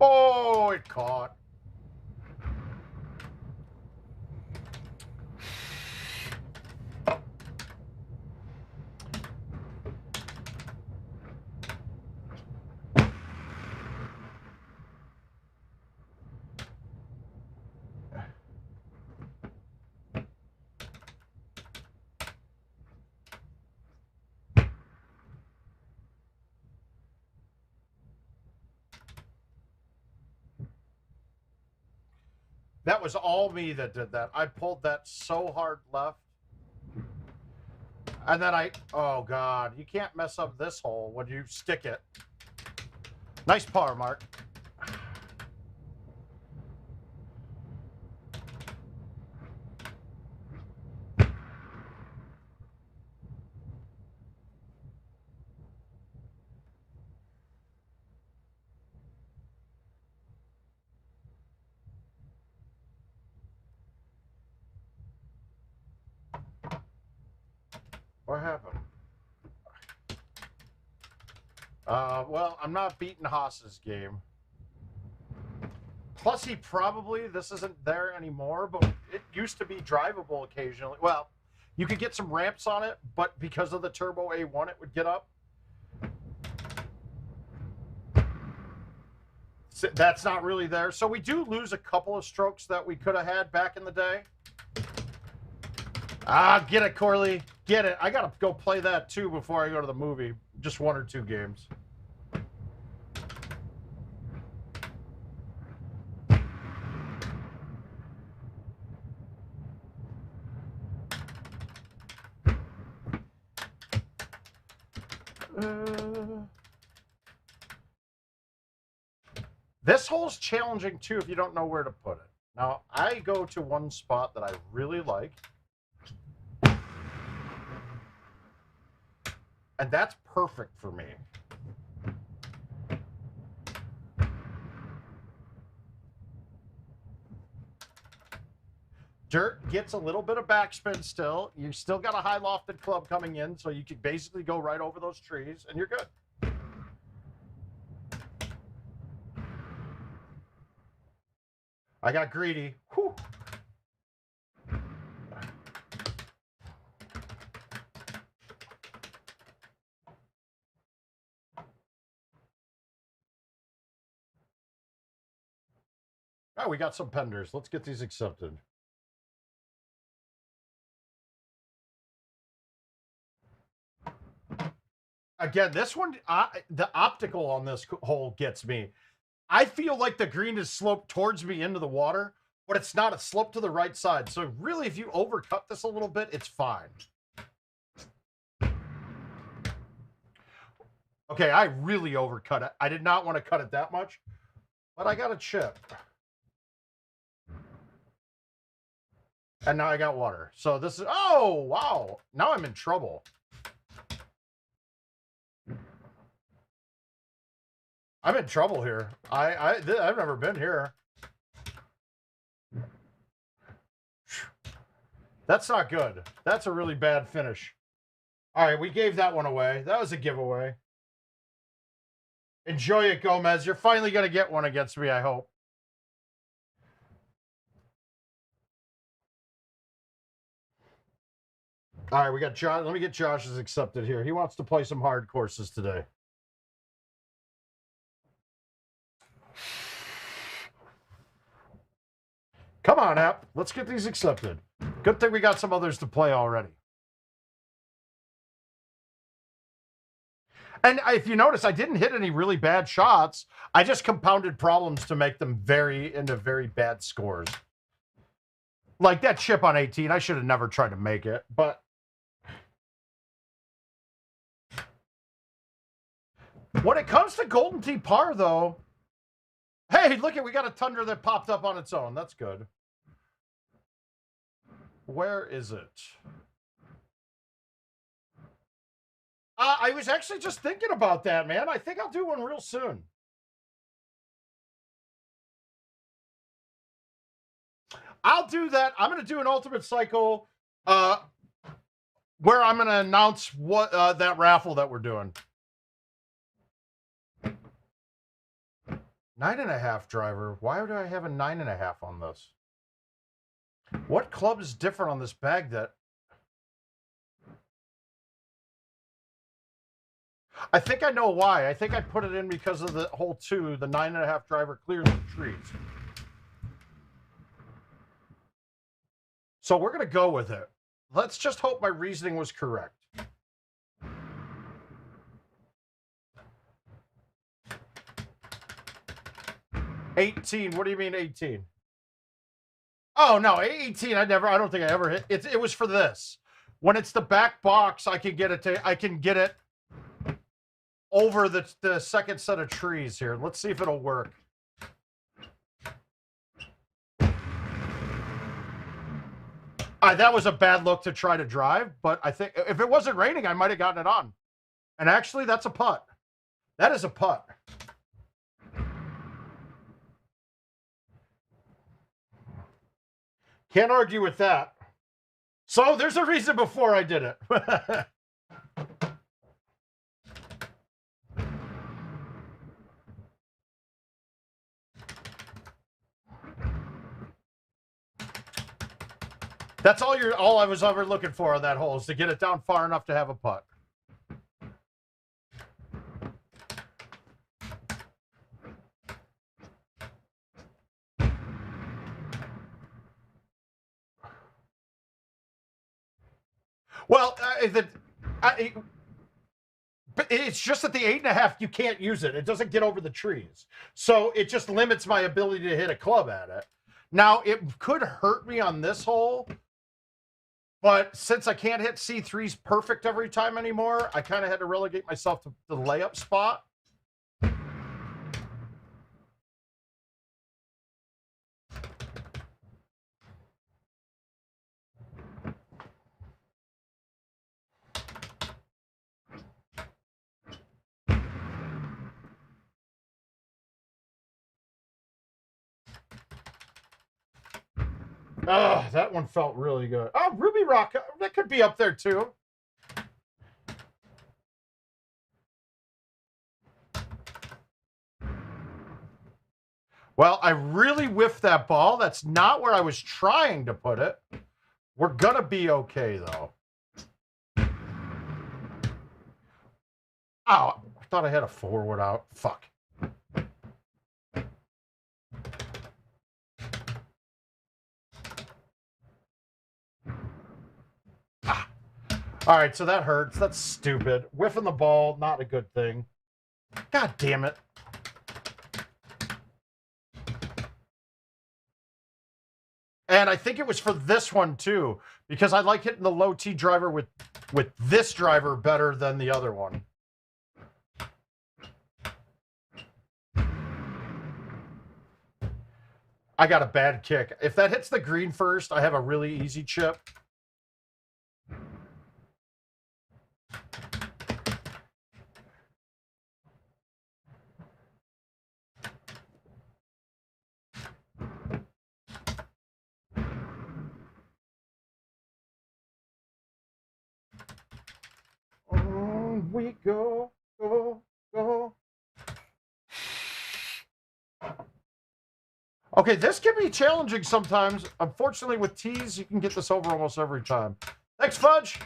Oh, it caught. That was all me that did that. I pulled that so hard left. And then oh God, you can't mess up this hole when you stick it. Nice par, Mark. What happened? Well, I'm not beating Haas's game. Plus, this isn't there anymore, but it used to be drivable occasionally. Well, you could get some ramps on it, but because of the Turbo A1, it would get up. So that's not really there. So we do lose a couple of strokes that we could have had back in the day. Ah, get it, Corley. Get it. I got to go play that too before I go to the movie. Just 1 or 2 games. This hole's challenging too if you don't know where to put it. Now, I go to one spot that I really like. And that's perfect for me. Dirt gets a little bit of backspin still. You still got a high lofted club coming in, so you can basically go right over those trees, and you're good. I got greedy. Whew. Oh, we got some penders. Let's get these accepted. Again, this one, the optical on this hole gets me. I feel like the green is sloped towards me into the water, but it's not. It's sloped to the right side. So really, if you overcut this a little bit, it's fine. Okay, I really overcut it. I did not want to cut it that much, but I got a chip. And now I got water. So this is, oh, wow. Now I'm in trouble. I'm in trouble here. I've never been here. That's not good. That's a really bad finish. All right, we gave that one away. That was a giveaway. Enjoy it, Gomez. You're finally going to get one against me, I hope. All right, we got Josh. Let me get Josh's accepted here. He wants to play some hard courses today. Come on, app. Let's get these accepted. Good thing we got some others to play already. And if you notice, I didn't hit any really bad shots. I just compounded problems to make them into very bad scores. Like that chip on 18, I should have never tried to make it, but when it comes to Golden Tee par, though, hey, look at, we got a Tundra that popped up on its own. That's good. Where is it? I was actually just thinking about that, man. I think I'll do one real soon. I'll do that. I'm going to do an ultimate cycle where I'm going to announce what that raffle that we're doing. 9.5 driver. Why would I have a 9.5 on this? What club is different on this bag that... I think I know why. I think I put it in because of the hole 2, the 9.5 driver clears the trees. So we're going to go with it. Let's just hope my reasoning was correct. $18. What do you mean 18? Oh, no, 18. I don't think I ever hit. It was for this. When it's the back box, I can get it over the second set of trees here. Let's see if it'll work. That was a bad look to try to drive, but I think if it wasn't raining, I might have gotten it on. And actually, that's a putt. That is a putt. Can't argue with that. So there's a reason before I did it. That's all I was ever looking for on that hole, is to get it down far enough to have a putt. Well, it's just that the 8.5, you can't use it. It doesn't get over the trees. So it just limits my ability to hit a club at it. Now, it could hurt me on this hole, but since I can't hit C3s perfect every time anymore, I kind of had to relegate myself to the layup spot. Oh, that one felt really good. Oh, Ruby Rock, that could be up there too. Well, I really whiffed that ball. That's not where I was trying to put it. We're gonna be okay though. Oh, I thought I had a forward out. Fuck. Ah. All right, so that hurts. That's stupid. Whiffing the ball, not a good thing. God damn it. And I think it was for this one too, because I like hitting the low T driver with this driver better than the other one. I got a bad kick. If that hits the green first, I have a really easy chip. On we go, go, go. Okay, this can be challenging sometimes. Unfortunately, with tees, you can get this over almost every time. Thanks, Fudge.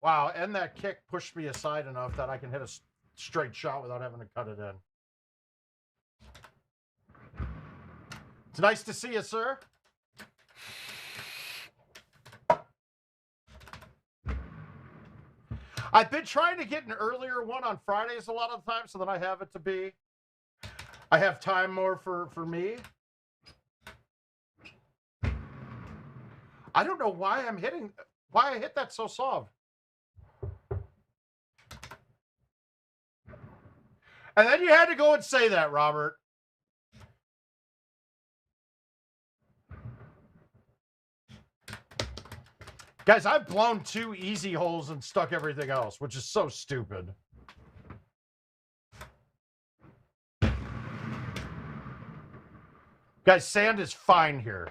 Wow, and that kick pushed me aside enough that I can hit a straight shot without having to cut it in. It's nice to see you, sir. I've been trying to get an earlier one on Fridays a lot of the time so that I have it to be. I have time more for me. I don't know why why I hit that so soft. And then you had to go and say that, Robert. Guys, I've blown 2 easy holes and stuck everything else, which is so stupid. Guys, sand is fine here.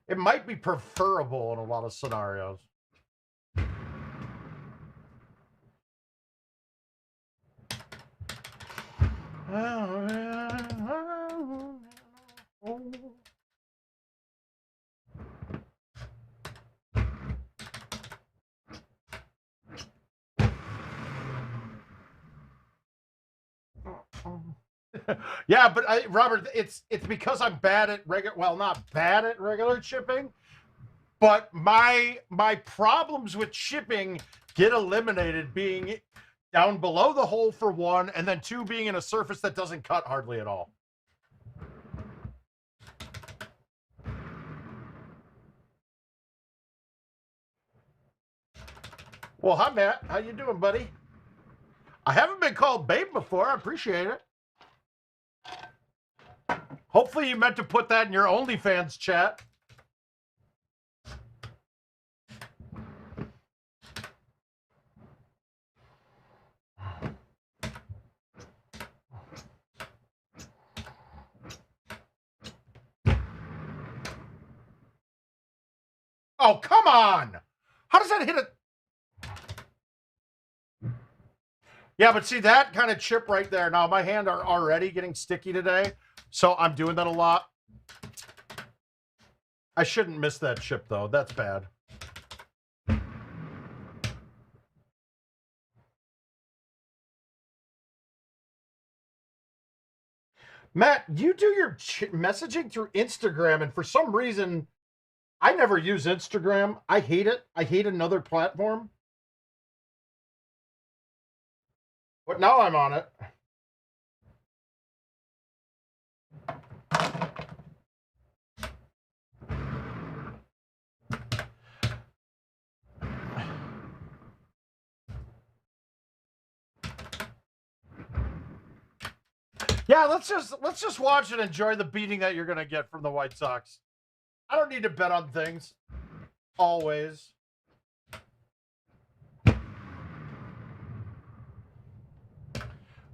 It might be preferable in a lot of scenarios. Yeah, but Robert, it's because I'm bad at regular. Well, not bad at regular chipping, but my problems with chipping get eliminated being down below the hole for one, and then 2 being in a surface that doesn't cut hardly at all. Well, hi Matt, how you doing, buddy? I haven't been called babe before. I appreciate it. Hopefully you meant to put that in your OnlyFans chat. Oh, come on. How does that hit it? Yeah, but see that kind of chip right there. Now, my hand are already getting sticky today, so I'm doing that a lot. I shouldn't miss that chip, though. That's bad. Matt, you do your messaging through Instagram, and for some reason, I never use Instagram. I hate it. I hate another platform. But now I'm on it. Yeah, let's just watch and enjoy the beating that you're gonna get from the White Sox. I don't need to bet on things. Always.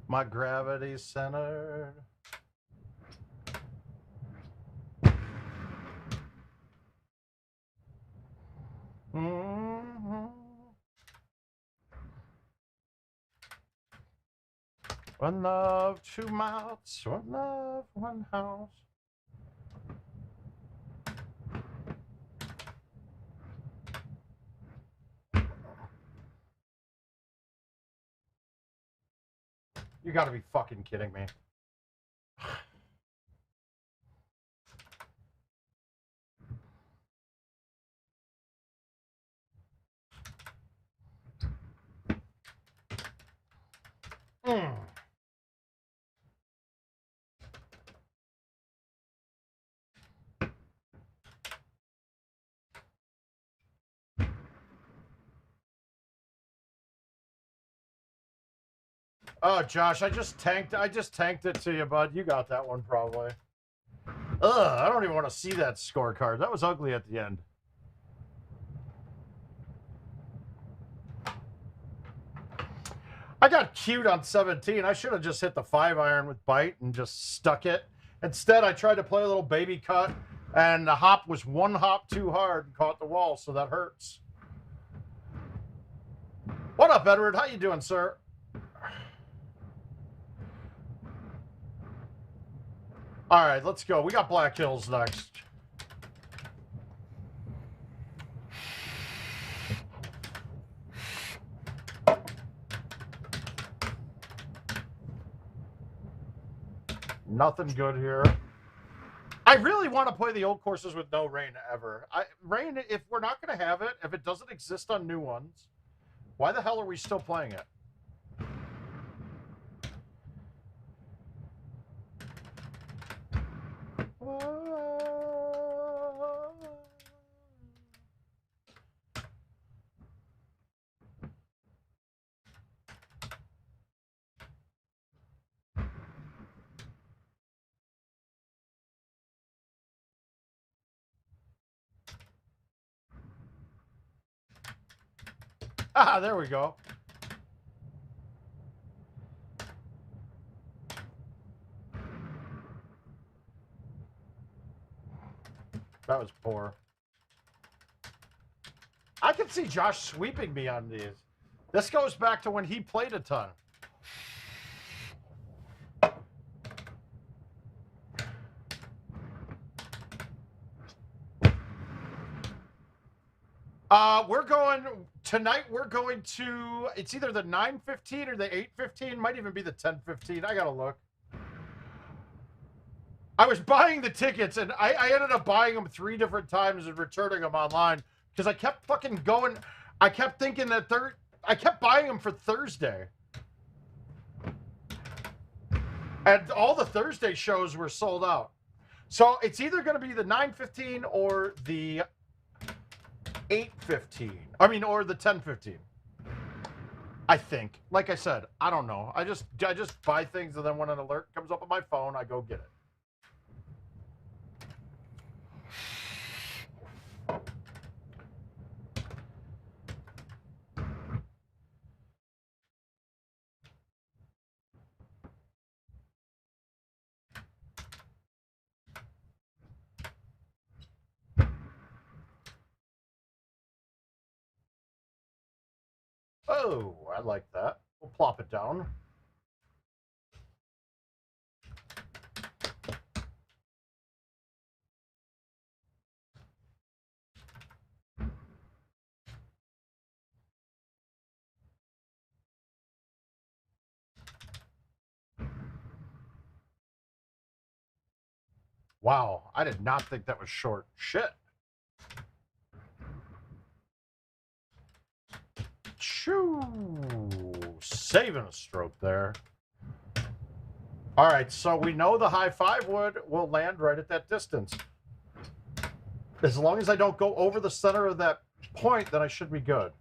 My gravity centered. Mm-hmm. One love, two mouths, one love, one house. You gotta be fucking kidding me. Mm. Oh, Josh, I just tanked it to you, bud. You got that one probably. Ugh, I don't even want to see that scorecard. That was ugly at the end. I got cute on 17. I should have just hit the 5-iron with bite and just stuck it. Instead, I tried to play a little baby cut, and the hop was one hop too hard and caught the wall, so that hurts. What up, Edward? How you doing, sir? All right, let's go. We got Black Hills next. Nothing good here. I really want to play the old courses with no rain ever. Rain, if we're not going to have it, if it doesn't exist on new ones, why the hell are we still playing it? Ah, there we go. That was poor. I can see Josh sweeping me on these. This goes back to when he played a ton. Tonight we're going to, it's either the 9:15 or the 8:15, might even be the 10:15. I gotta look. I was buying the tickets and I ended up buying them 3 different times and returning them online because I kept fucking going. I kept thinking that I kept buying them for Thursday. And all the Thursday shows were sold out. So it's either going to be the 9:15 or the 8:15. I mean, or the 10:15. I think. Like I said, I don't know. I just buy things and then when an alert comes up on my phone, I go get it. Oh, I like that. We'll plop it down. Wow, I did not think that was short. Shit. Shoo. Saving a stroke there. All right, so we know the high 5 wood will land right at that distance. As long as I don't go over the center of that point, then I should be good.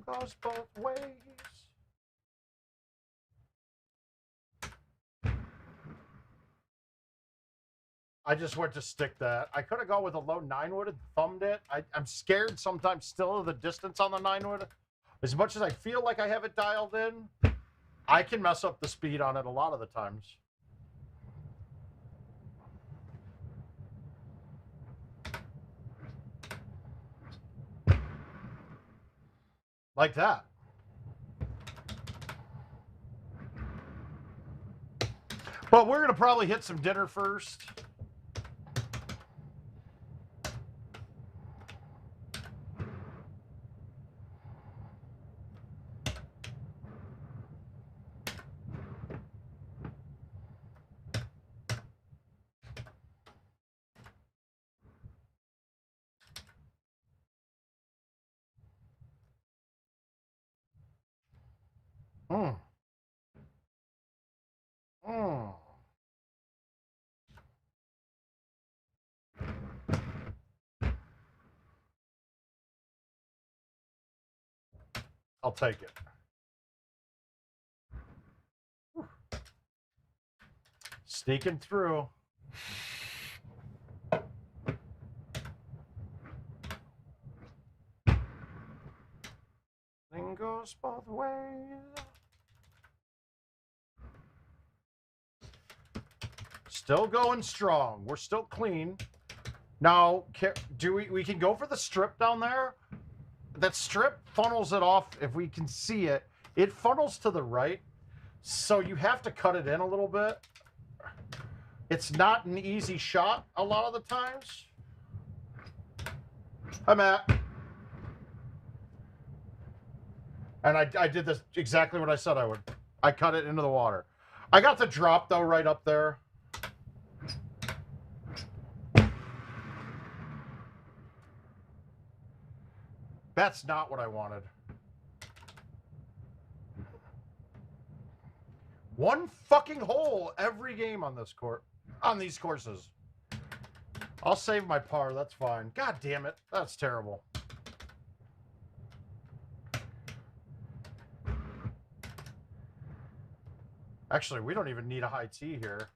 Goes both ways. I just went to stick that. I could have gone with a low 9-wood and thumbed it. I'm scared sometimes still of the distance on the 9-wood. As much as I feel like I have it dialed in, I can mess up the speed on it a lot of the times. Like that. But we're going to probably hit some dinner first. Mm. Mm. I'll take it. Sneaking through. Thing goes both ways. Still going strong. We're still clean. Now, we can go for the strip down there? That strip funnels it off, if we can see it. It funnels to the right, so you have to cut it in a little bit. It's not an easy shot a lot of the times. Hi, Matt. And I did this exactly what I said I would. I cut it into the water. I got the drop, though, right up there. That's not what I wanted. One fucking hole every game on this court, on these courses. I'll save my par, that's fine. God damn it, that's terrible. Actually, we don't even need a high tee here.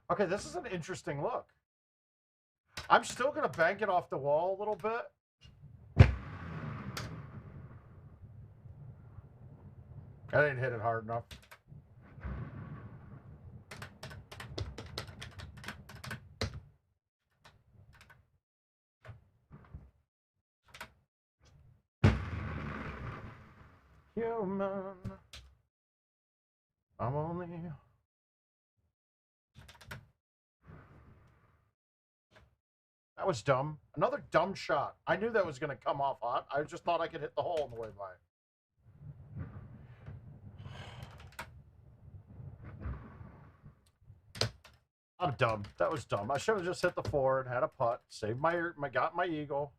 Okay, this is an interesting look. I'm still going to bank it off the wall a little bit. I didn't hit it hard enough. Human, I'm only... That was dumb. Another dumb shot. I knew that was going to come off hot. I just thought I could hit the hole on the way by. I'm dumb. That was dumb. I should have just hit the forward, had a putt, saved got my eagle.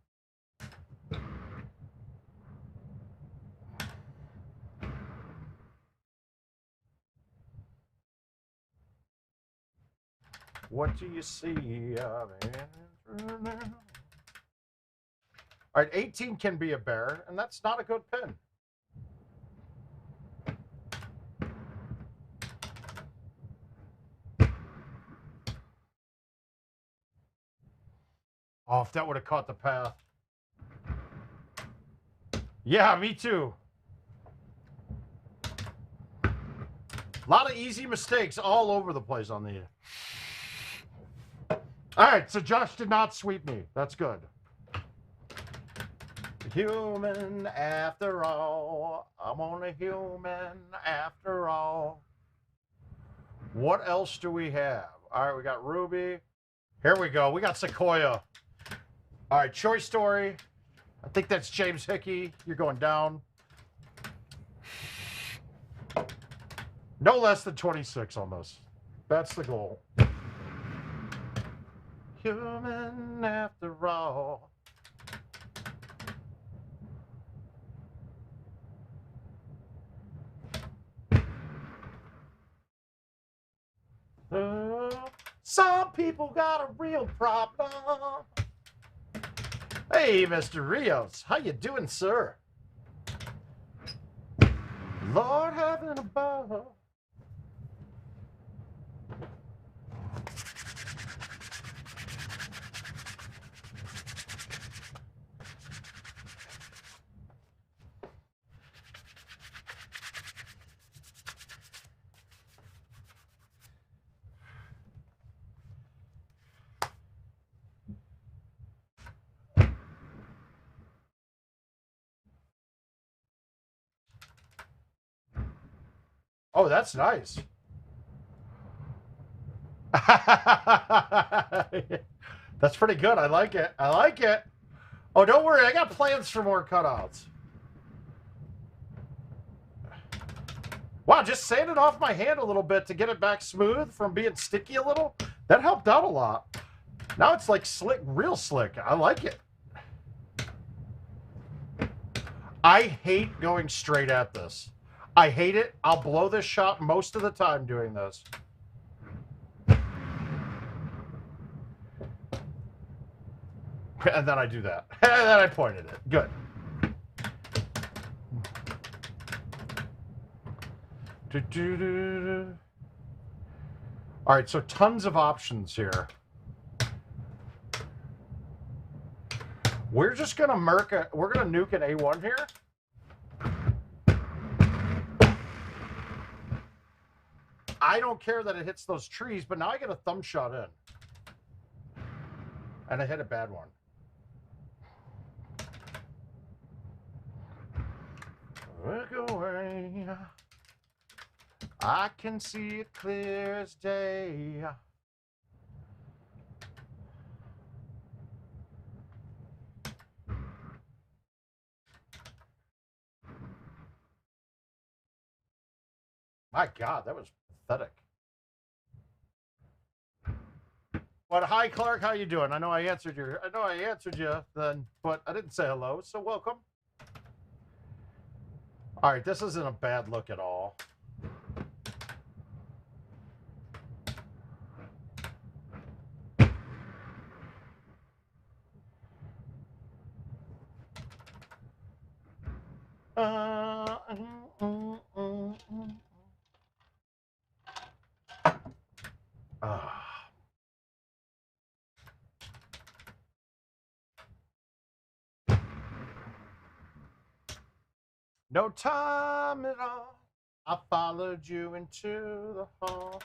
What do you see? All right, 18 can be a bear, and that's not a good pin. Oh, if that would have caught the path. Yeah, me too. A lot of easy mistakes all over the place on the... All right, so Josh did not sweep me. That's good. Human after all. I'm only human after all. What else do we have? All right, we got Ruby. Here we go. We got Sequoia. All right, Choice Story. I think that's James Hickey. You're going down. No less than 26 on this. That's the goal. Human after all. Some people got a real problem. Hey, Mr. Rios, how you doing, sir? Lord heaven above. Oh, that's nice. That's pretty good. I like it. I like it. Oh, don't worry. I got plans for more cutouts. Wow, just sanded off my hand a little bit to get it back smooth from being sticky a little. That helped out a lot. Now it's like slick, real slick. I like it. I hate going straight at this. I hate it. I'll blow this shot most of the time doing this. And then I do that. And then I point at it. Good. All right, so tons of options here. We're just gonna we're gonna nuke an A1 here. I don't care that it hits those trees, but now I get a thumb shot in. And I hit a bad one. Look away. I can see it clear as day. My God, that was pathetic. But hi, Clark. How you doing? I know I answered you then, but I didn't say hello. So welcome. All right, this isn't a bad look at all. No time at all. I followed you into the hall.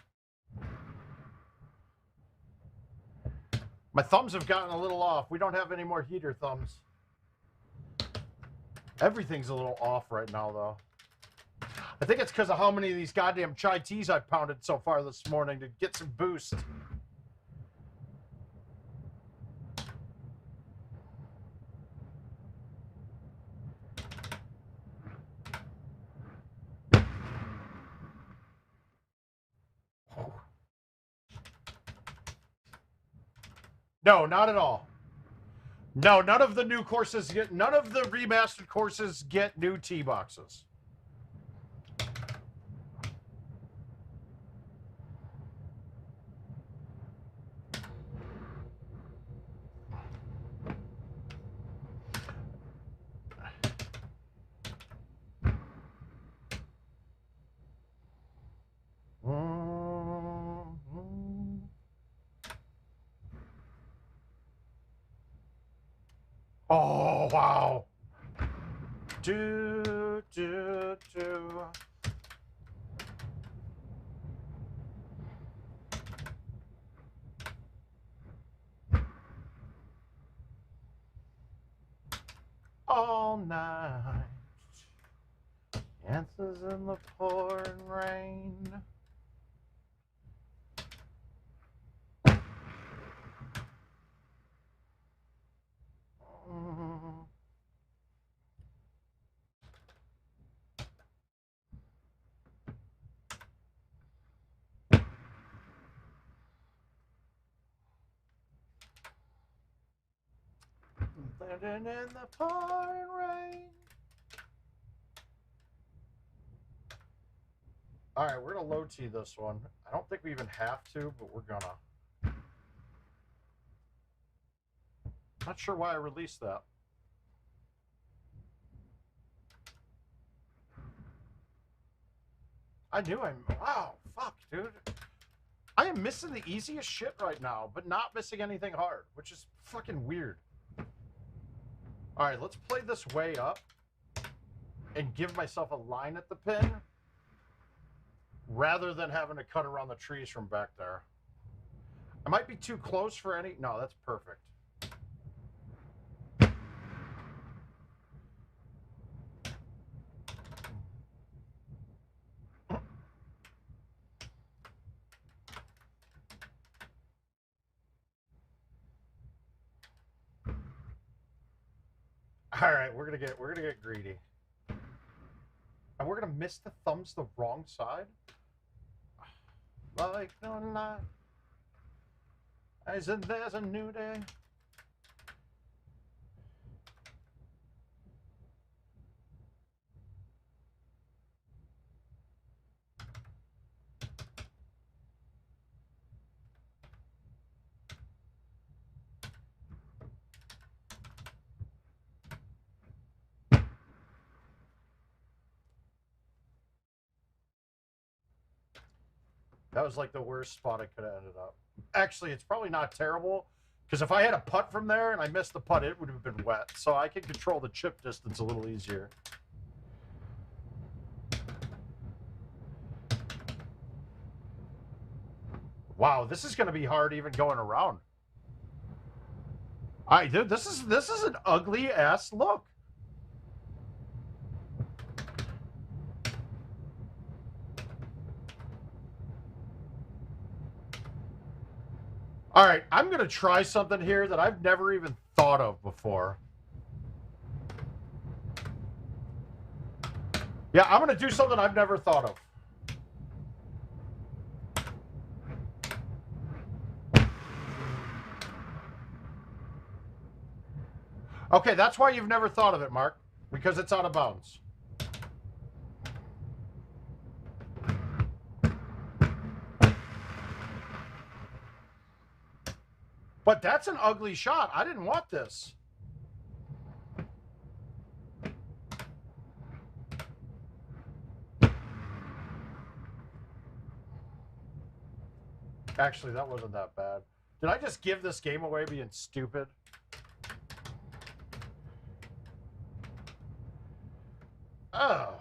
My thumbs have gotten a little off. We don't have any more heater thumbs. Everything's a little off right now, though. I think it's because of how many of these goddamn chai teas I've pounded so far this morning to get some boost. No, not at all. No, none of the new courses get, none of the remastered courses get new tea boxes. Oh, wow. Do. All night. Dances in the pouring rain. Living in the pouring rain. All right, we're gonna low tee this one. I don't think we even have to, but we're gonna. Not sure why I released that. I knew wow, fuck, dude. I am missing the easiest shit right now, but not missing anything hard, which is fucking weird. All right, let's play this way up and give myself a line at the pin rather than having to cut around the trees from back there. I might be too close for any... No, that's perfect. All right, we're gonna get greedy, and we're gonna miss the thumbs the wrong side. Like no night, as in there's a new day. That was like the worst spot I could have ended up. Actually, it's probably not terrible, because if I had a putt from there and I missed the putt, it would have been wet. So I can control the chip distance a little easier. Wow, this is going to be hard even going around. All right, dude, this is an ugly ass look. All right, I'm going to try something here that I've never even thought of before. Yeah, I'm going to do something I've never thought of. Okay, that's why you've never thought of it, Mark, because it's out of bounds. But that's an ugly shot. I didn't want this. Actually, that wasn't that bad. Did I just give this game away being stupid? Oh.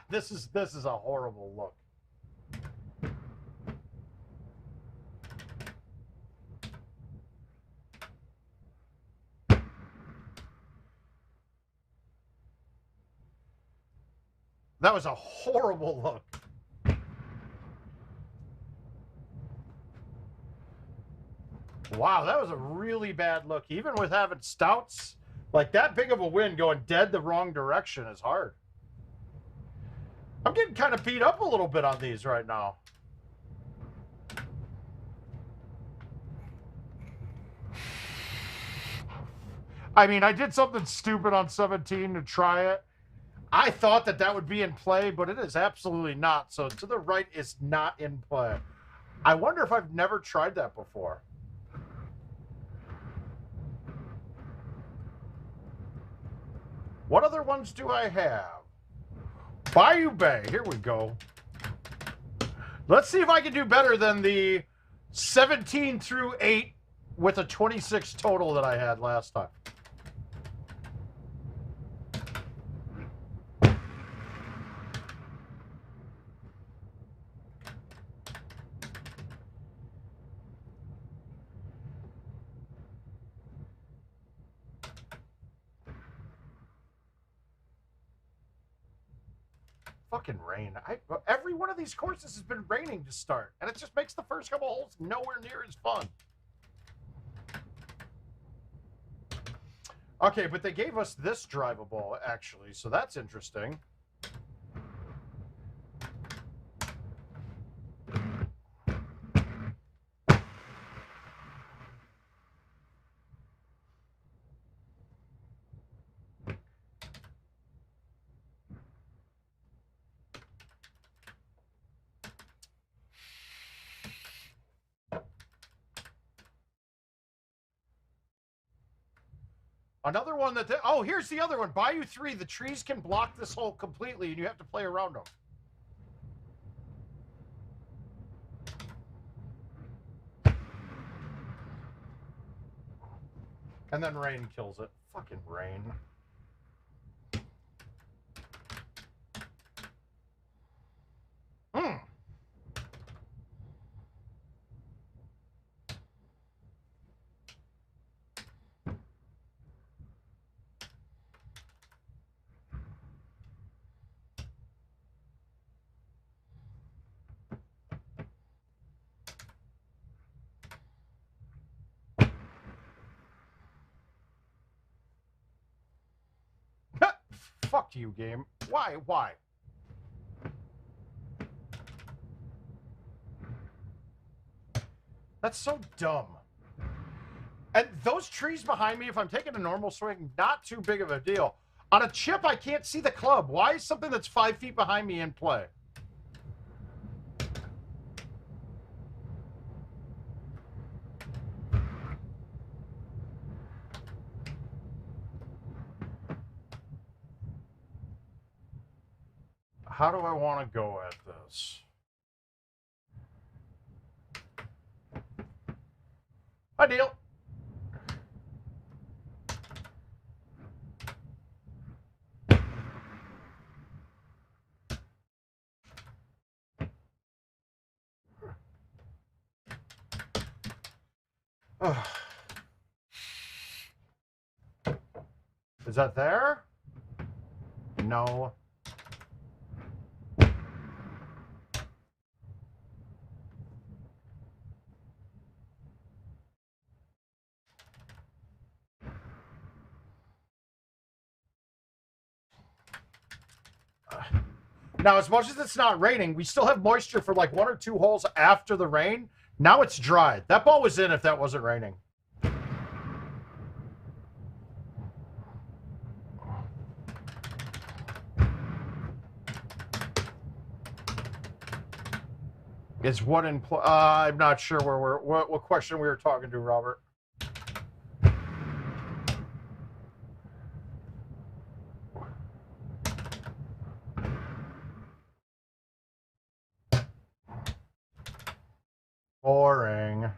This is a horrible look. That was a horrible look. Wow, that was a really bad look. Even with having stouts, like that big of a wind going dead the wrong direction is hard. I'm getting kind of beat up a little bit on these right now. I mean, I did something stupid on 17 to try it. I thought that would be in play, but it is absolutely not. So to the right is not in play. I wonder if I've never tried that before. What other ones do I have? Bayou Bay. Here we go. Let's see if I can do better than the 17 through 8 with a 26 total that I had last time. Fucking rain. Every one of these courses has been raining to start, and it just makes the first couple holes nowhere near as fun. Okay, but they gave us this drivable, actually, so that's interesting. Another one that... Oh, here's the other one. Bayou 3. The trees can block this hole completely, and you have to play around them. And then rain kills it. Fucking rain. Hmm. Fuck you, game. Why? Why? That's so dumb. And those trees behind me, if I'm taking a normal swing, not too big of a deal. On a chip, I can't see the club. Why is something that's 5 feet behind me in play? How do I want to go at this? Hi, Neil. Is that there? No. Now, as much as it's not raining, we still have moisture for like 1 or 2 holes after the rain. Now it's dried. That ball was in if that wasn't raining. Is what in play? I'm not sure where we're what question we were talking to, Robert. Boring.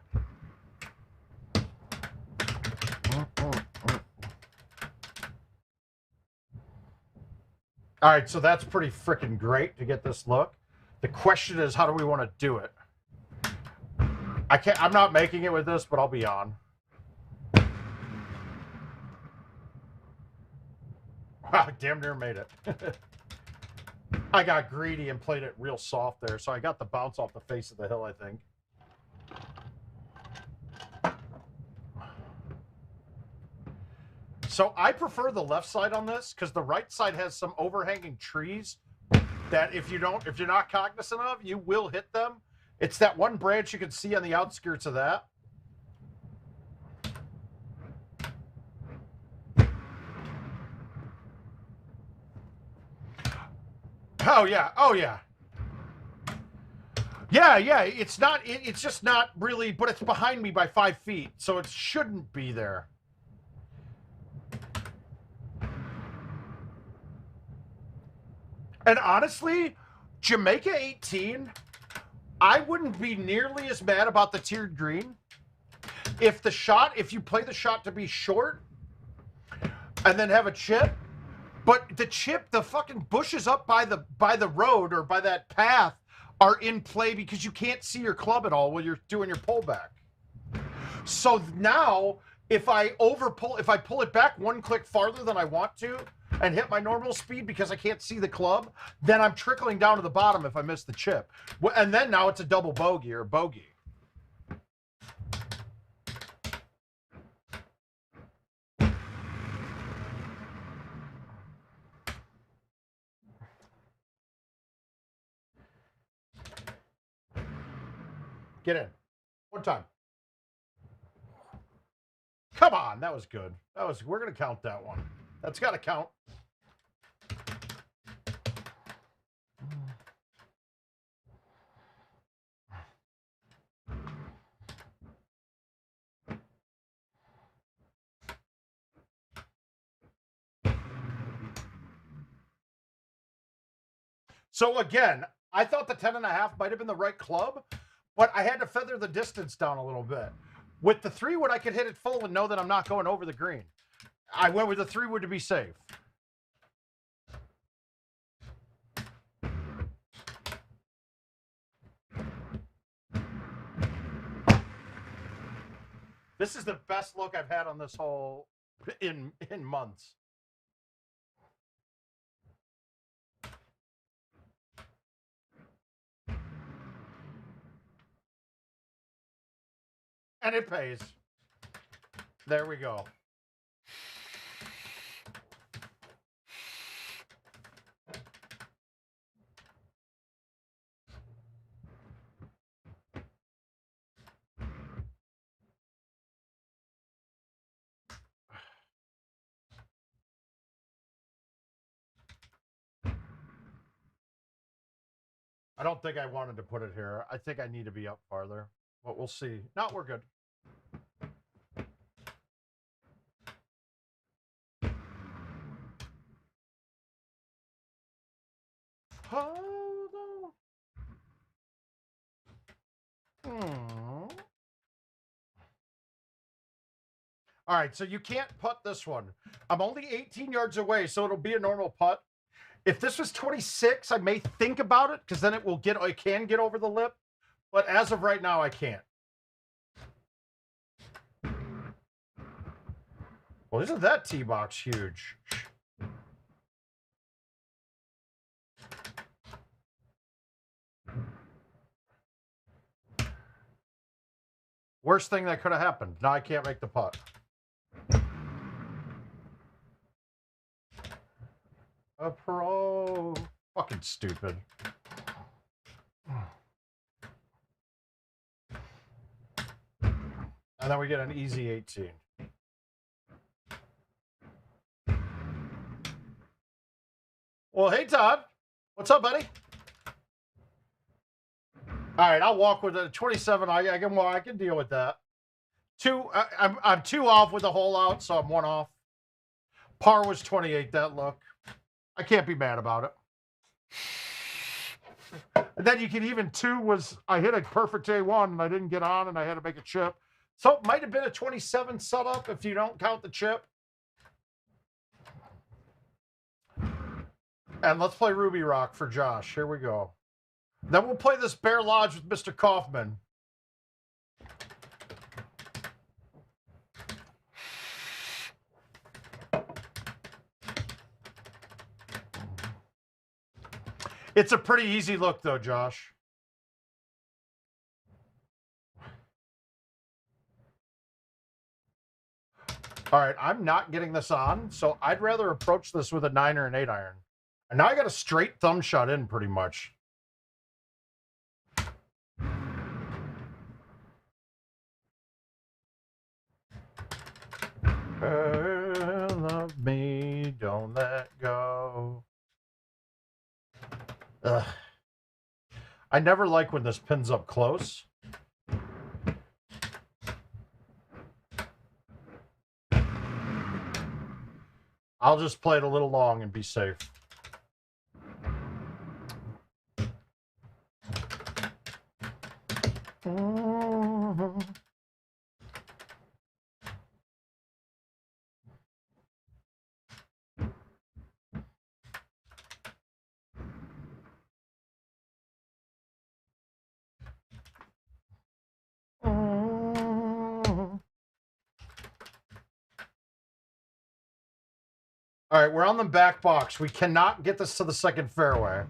All right, so that's pretty freaking great to get this look. The question is, how do we want to do it? I'm not making it with this, but I'll be on. Wow, damn near made it. I got greedy and played it real soft there, so I got the bounce off the face of the hill, I think. So I prefer the left side on this because the right side has some overhanging trees that if you're not cognizant of, you will hit them. It's that one branch you can see on the outskirts of that. Oh yeah, oh yeah. Yeah, yeah, it's not, it's just not really, but it's behind me by 5 feet, so it shouldn't be there. And honestly, Jamaica 18, I wouldn't be nearly as mad about the tiered green if you play the shot to be short and then have a chip. But the chip, the fucking bushes up by the road or by that path are in play because you can't see your club at all while you're doing your pullback. So now, if I pull it back 1 click farther than I want to and hit my normal speed because I can't see the club, then I'm trickling down to the bottom if I miss the chip. And then now it's a double bogey or a bogey. Get in. One time. Come on, that was good. We're gonna count that one. That's gotta count. So again, I thought the 10.5 might have been the right club, but I had to feather the distance down a little bit. With the 3-wood, I could hit it full and know that I'm not going over the green. I went with the 3-wood to be safe. This is the best look I've had on this hole in months. And it pays. There we go. I don't think I wanted to put it here. I think I need to be up farther, but we'll see. No, we're good. Hold on. All right, so you can't putt this one. I'm only 18 yards away, so it'll be a normal putt. If this was 26, I may think about it because then it can get over the lip. But as of right now, I can't. Well, isn't that tee box huge? Worst thing that could have happened. Now I can't make the putt. A pro. Fucking stupid. And then we get an easy 18. Well, hey, Todd. What's up, buddy? All right, I'll walk with a 27. I can deal with that. I'm 2 off with the hole out, so I'm 1 off. Par was 28, that look. I can't be mad about it. And then you can even 2 was, I hit a perfect A1 and I didn't get on and I had to make a chip. So it might have been a 27 setup if you don't count the chip. And let's play Ruby Rock for Josh. Here we go. Then we'll play this Bear Lodge with Mr. Kaufman. It's a pretty easy look, though, Josh. All right, I'm not getting this on, so I'd rather approach this with a 9 or an 8 iron. And now I got a straight thumb shot in, pretty much. Love me, don't let go. Ugh. I never like when this pins up close. I'll just play it a little long and be safe. All right, we're on the back box. We cannot get this to the second fairway.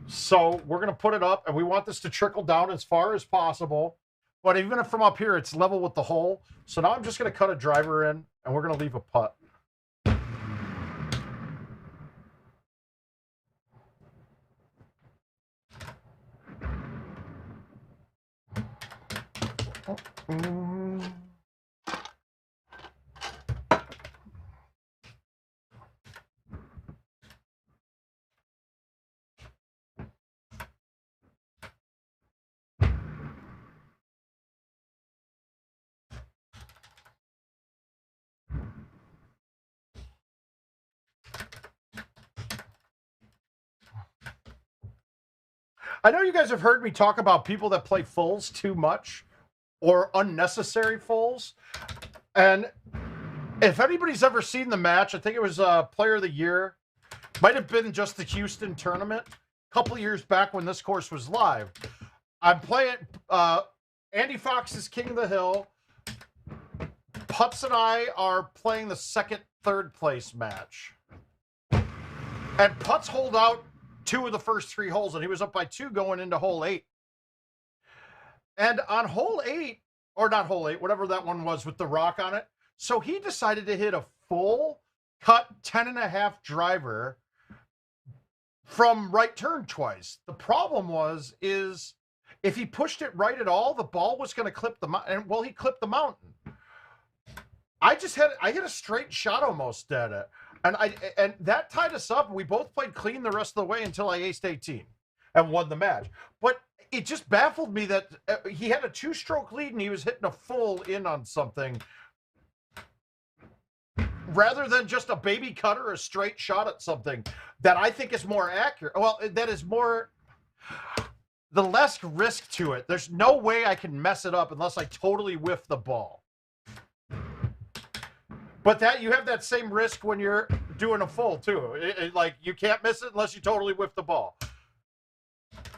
So we're going to put it up, and we want this to trickle down as far as possible. But even if from up here, it's level with the hole. So now I'm just going to cut a driver in, and we're going to leave a putt. I know you guys have heard me talk about people that play fulls too much or unnecessary fulls. And if anybody's ever seen the match, I think it was Player of the Year. Might have been just the Houston tournament a couple of years back when this course was live. I'm playing Andy Fox is King of the Hill. Putz and I are playing the second, third place match. And Putz holed out 2 of the first 3 holes, and he was up by 2 going into hole 8. And on hole 8, or not hole 8, whatever that one was with the rock on it, so he decided to hit a full cut 10.5 driver from right turn twice. The problem is if he pushed it right at all, the ball was going to clip the mountain. Well, he clipped the mountain. I hit a straight shot almost at it. And that tied us up. We both played clean the rest of the way until I aced 18 and won the match. But it just baffled me that he had a 2-stroke lead and he was hitting a full in on something rather than just a baby cut or a straight shot at something that I think is more accurate. Well, that is more the less risk to it. There's no way I can mess it up unless I totally whiff the ball. But that you have that same risk when you're doing a full too. Like you can't miss it unless you totally whiff the ball.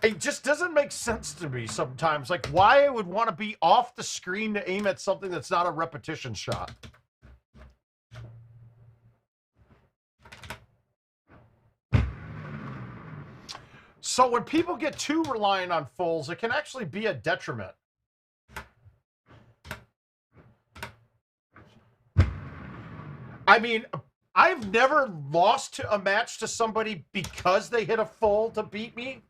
It just doesn't make sense to me sometimes. Like why I would want to be off the screen to aim at something that's not a repetition shot. So when people get too reliant on fulls, it can actually be a detriment. I mean, I've never lost a match to somebody because they hit a full to beat me.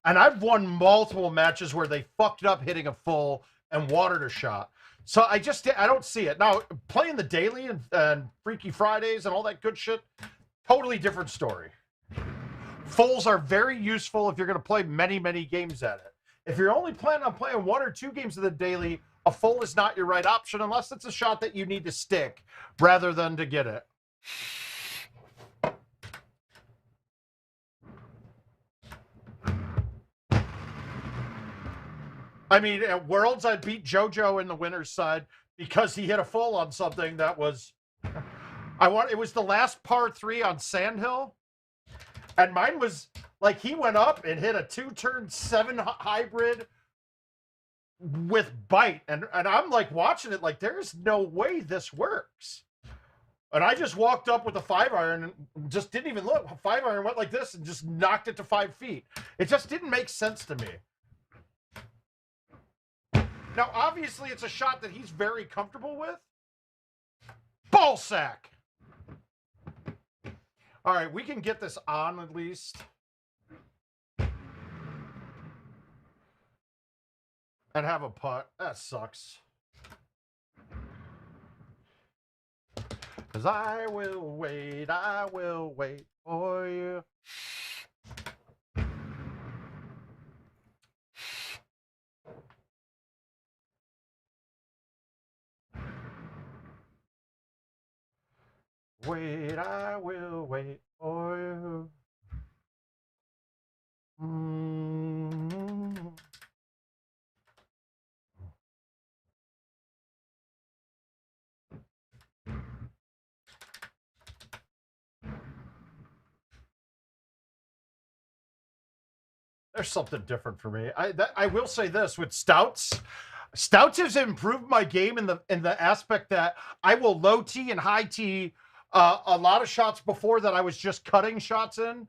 And I've won multiple matches where they fucked up hitting a full and watered a shot. So I don't see it. Now, playing the daily and Freaky Fridays and all that good shit, totally different story. Fulls are very useful if you're going to play many, many games at it. If you're only planning on playing 1 or 2 games of the daily, a full is not your right option unless it's a shot that you need to stick rather than to get it. I mean, at Worlds, I beat JoJo in the winner's side because he hit a full on something that was... it was the last par 3 on Sandhill. And mine was like he went up and hit a 2-turn 7 hybrid with bite. And I'm like watching it like there's no way this works. And I just walked up with a 5-iron and just didn't even look. 5-iron went like this and just knocked it to 5 feet. It just didn't make sense to me. Now, obviously, it's a shot that he's very comfortable with. Ball sack. All right, we can get this on at least. And have a putt. That sucks. Because I will wait for you. Wait, I will wait for you. There's something different for me. I will say this with Stouts. Stouts has improved my game in the aspect that I will low tee and high tee a lot of shots before that I was just cutting shots in.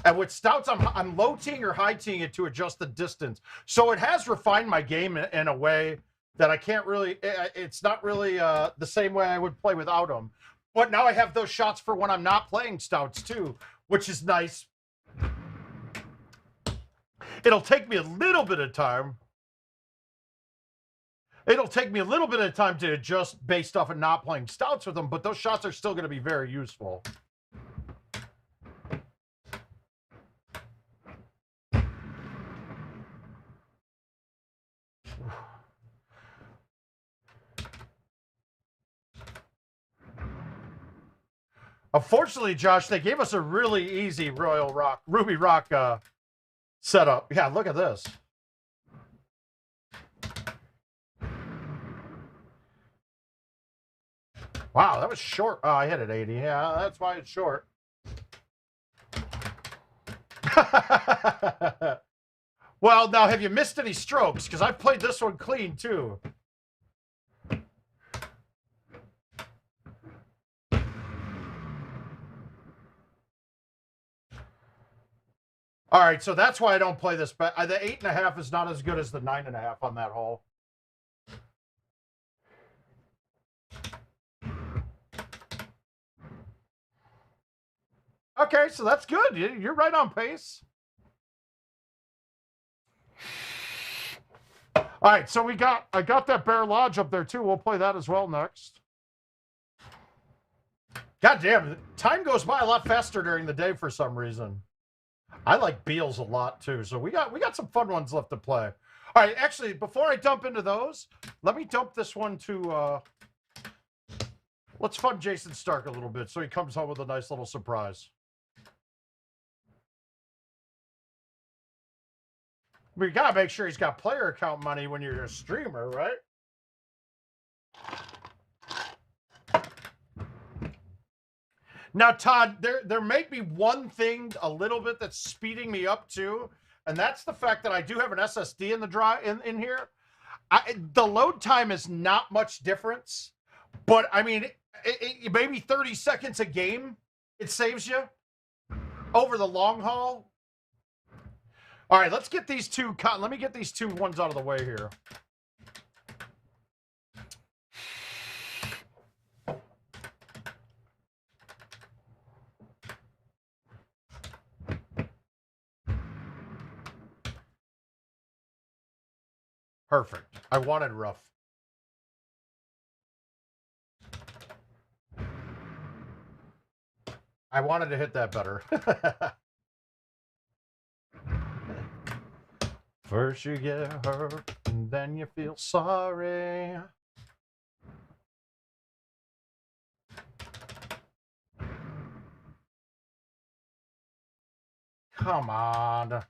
And with Stouts, I'm low teeing or high teeing it to adjust the distance. So it has refined my game in a way that I can't really, it's not really the same way I would play without them. But now I have those shots for when I'm not playing Stouts too, which is nice. It'll take me a little bit of time. It'll take me a little bit of time to adjust based off of not playing Stouts with them, but those shots are still going to be very useful. Unfortunately, Josh, they gave us a really easy Ruby Rock setup. Yeah, look at this. Wow, that was short. Oh, I hit it 80. Yeah, that's why it's short. Well, now, have you missed any strokes? Because I played this one clean, too. All right, so that's why I don't play this. But the 8.5 is not as good as the 9.5 on that hole. Okay, so that's good. You're right on pace. All right, so I got that Bear Lodge up there too. We'll play that as well next. God damn, time goes by a lot faster during the day for some reason. I like Beals a lot too, so we got some fun ones left to play. All right, actually, before I dump into those, let me dump this one to. Let's fund Jason Stark a little bit so he comes home with a nice little surprise. We gotta make sure he's got player account money when you're a streamer, right? Now, Todd, there may be one thing a little bit that's speeding me up too, and that's the fact that I do have an SSD in the drive in here. The load time is not much difference, but I mean, maybe 30 seconds a game it saves you over the long haul. All right, let's get these two. Let me get these two ones out of the way here. Perfect. I wanted rough. I wanted to hit that better. First you get hurt, and then you feel sorry. Come on.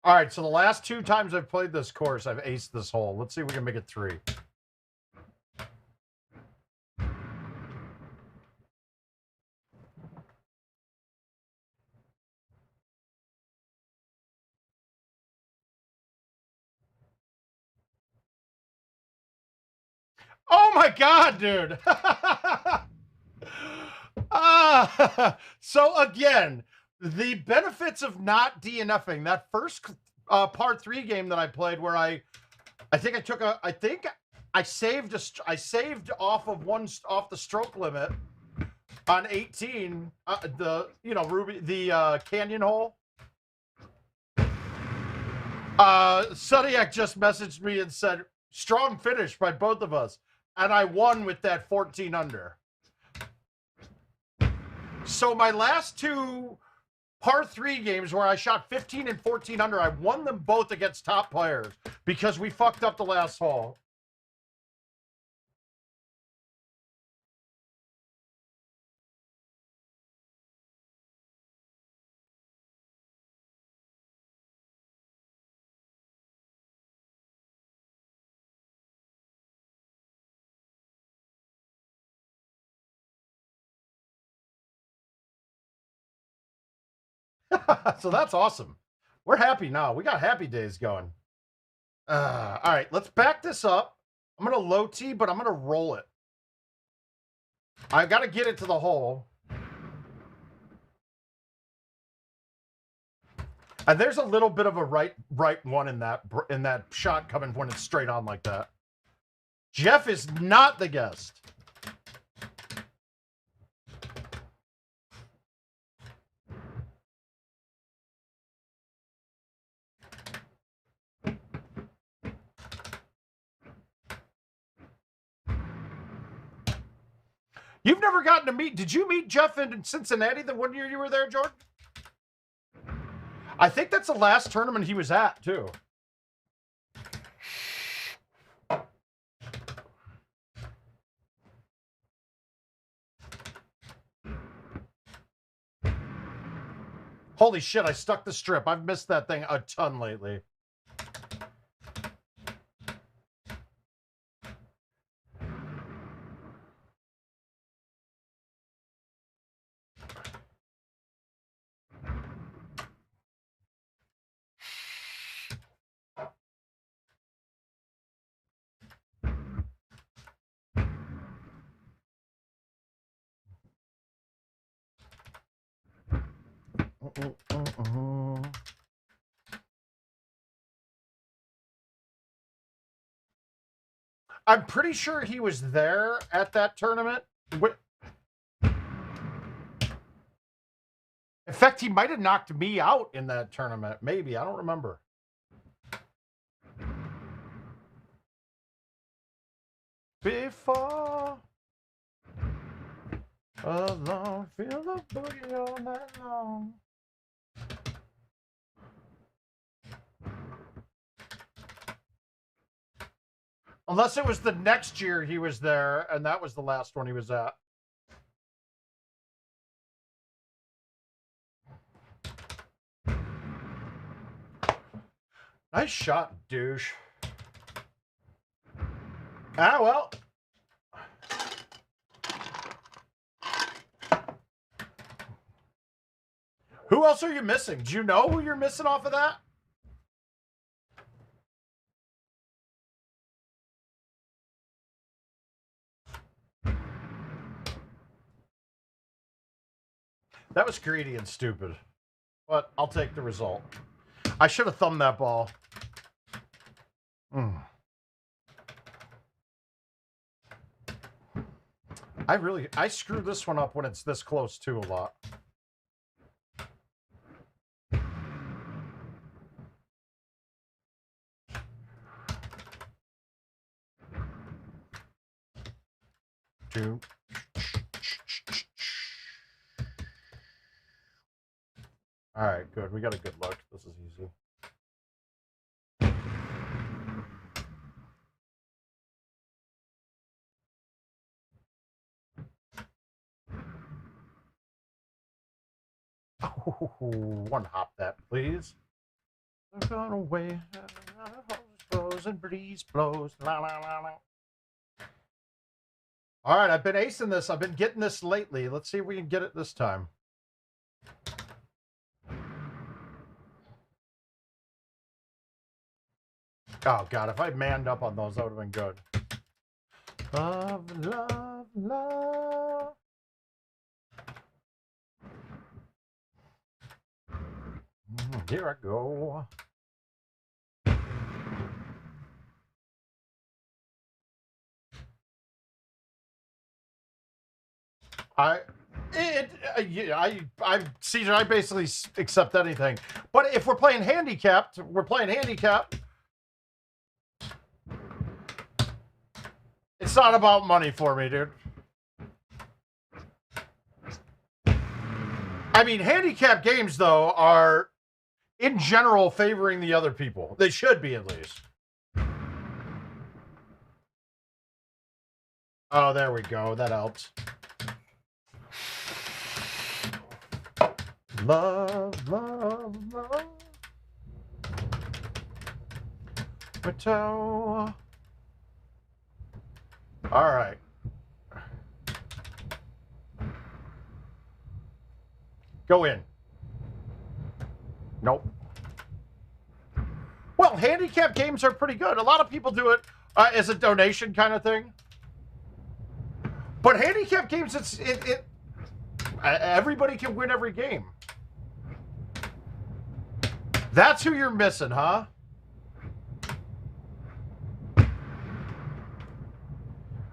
All right, so the last 2 times I've played this course, I've aced this hole. Let's see if we can make it 3. Oh my God, dude. So again, the benefits of not DNFing, that first par 3 game that I played where I think I saved off the stroke limit on 18, the canyon hole. Sudiak just messaged me and said, strong finish by both of us. And I won with that 14 under. So my last 2 par 3 games where I shot 15 and 14 under, I won them both against top players because we fucked up the last hole. So that's awesome. We're happy now. We got happy days going. All right, let's back this up. I'm going to low tee, but I'm going to roll it. I got to get it to the hole. And there's a little bit of a right one in that shot coming when it's straight on like that. Jeff is not the guest. You've never gotten to meet. Did you meet Jeff in Cincinnati the one year you were there, Jordan? I think that's the last tournament he was at, too. Holy shit, I stuck the strip. I've missed that thing a ton lately. I'm pretty sure he was there at that tournament. In fact, he might have knocked me out in that tournament. Maybe. I don't remember. Before alone, feel the boogie all night long. Unless it was the next year he was there, and that was the last one he was at. Nice shot, douche. Ah, well. Who else are you missing? Do you know who you're missing off of that? That was greedy and stupid. But I'll take the result. I should have thumbed that ball. I screw this one up when it's this close to a lot. Two. All right, good. We got a good look. This is easy. Oh, one hop that, please. I've gone away. Blows and breeze blows. La, la, la, la. All right, I've been acing this. I've been getting this lately. Let's see if we can get it this time. Oh, God, if I manned up on those, that would have been good. Love, love, love. Here I go. CJ, I basically accept anything. But if we're playing handicapped, we're playing handicapped. It's not about money for me, dude. I mean, handicap games, though, are, in general, favoring the other people. They should be, at least. Oh, there we go. That helps. Love, love, love. Mattel. All right. Go in. Nope. Well, handicap games are pretty good. A lot of people do it as a donation kind of thing. But handicap games, everybody can win every game. That's who you're missing, huh?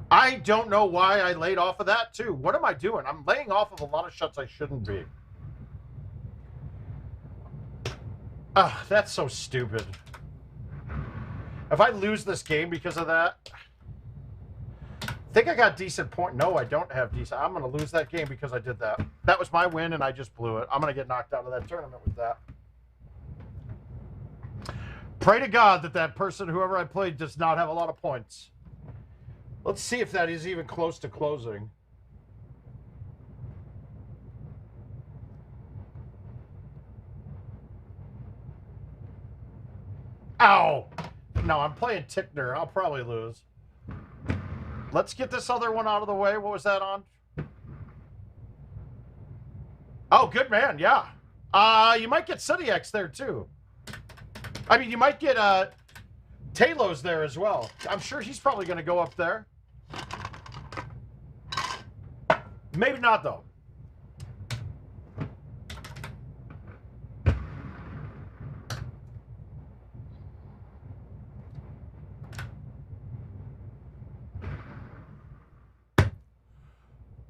I don't know why I laid off of that, too. What am I doing? I'm laying off of a lot of shots I shouldn't be. Ah, that's so stupid. If I lose this game because of that, I think I got decent point. No, I don't have decent. I'm going to lose that game because I did that. That was my win, and I just blew it. I'm going to get knocked out of that tournament with that. Pray to God that that person, whoever I played, does not have a lot of points. Let's see if that is even close to closing. Ow! No, I'm playing Tickner. I'll probably lose. Let's get this other one out of the way. What was that on? Oh, good man, yeah. You might get City X there, too. I mean, you might get Talos there as well. I'm sure he's probably going to go up there. Maybe not, though.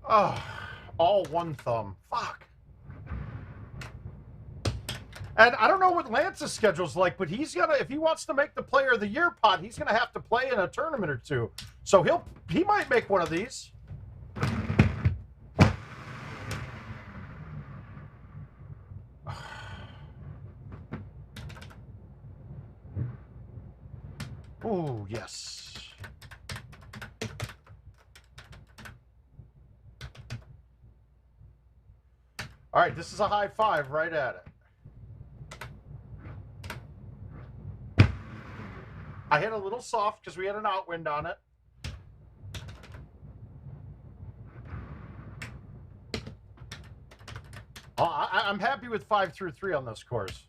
Oh, all one thumb. Fuck. And I don't know what Lance's schedule's like, but he's gonna, if he wants to make the Player of the Year pot, he's gonna have to play in a tournament or two. So he might make one of these. Ooh, yes. All right, this is a high five right at it. I hit a little soft because we had an outwind on it. I'm happy with 5 through 3 on this course.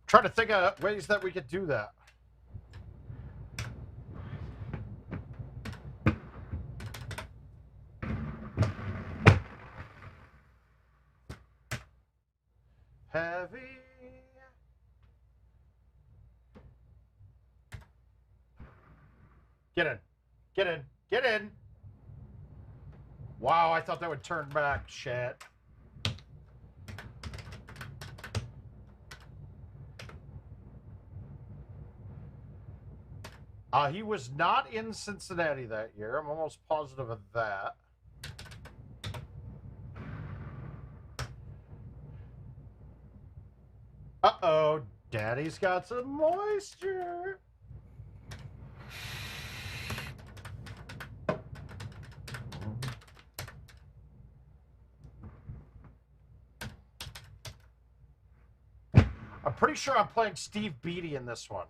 Trying to think of ways that we could do that. Heavy. Get in. Get in. Get in. Wow, I thought that would turn back. Shit. He was not in Cincinnati that year. I'm almost positive of that. Uh-oh. Daddy's got some moisture. I'm pretty sure I'm playing Steve Beatty in this one.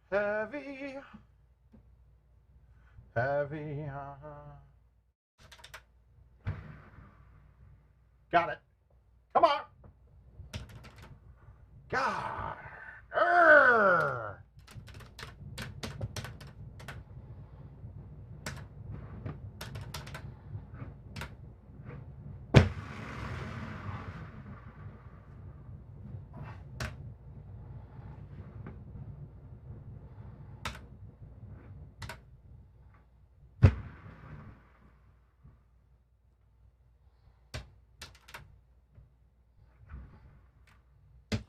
Heavy. Heavy. Got it. Come on. God. Urgh.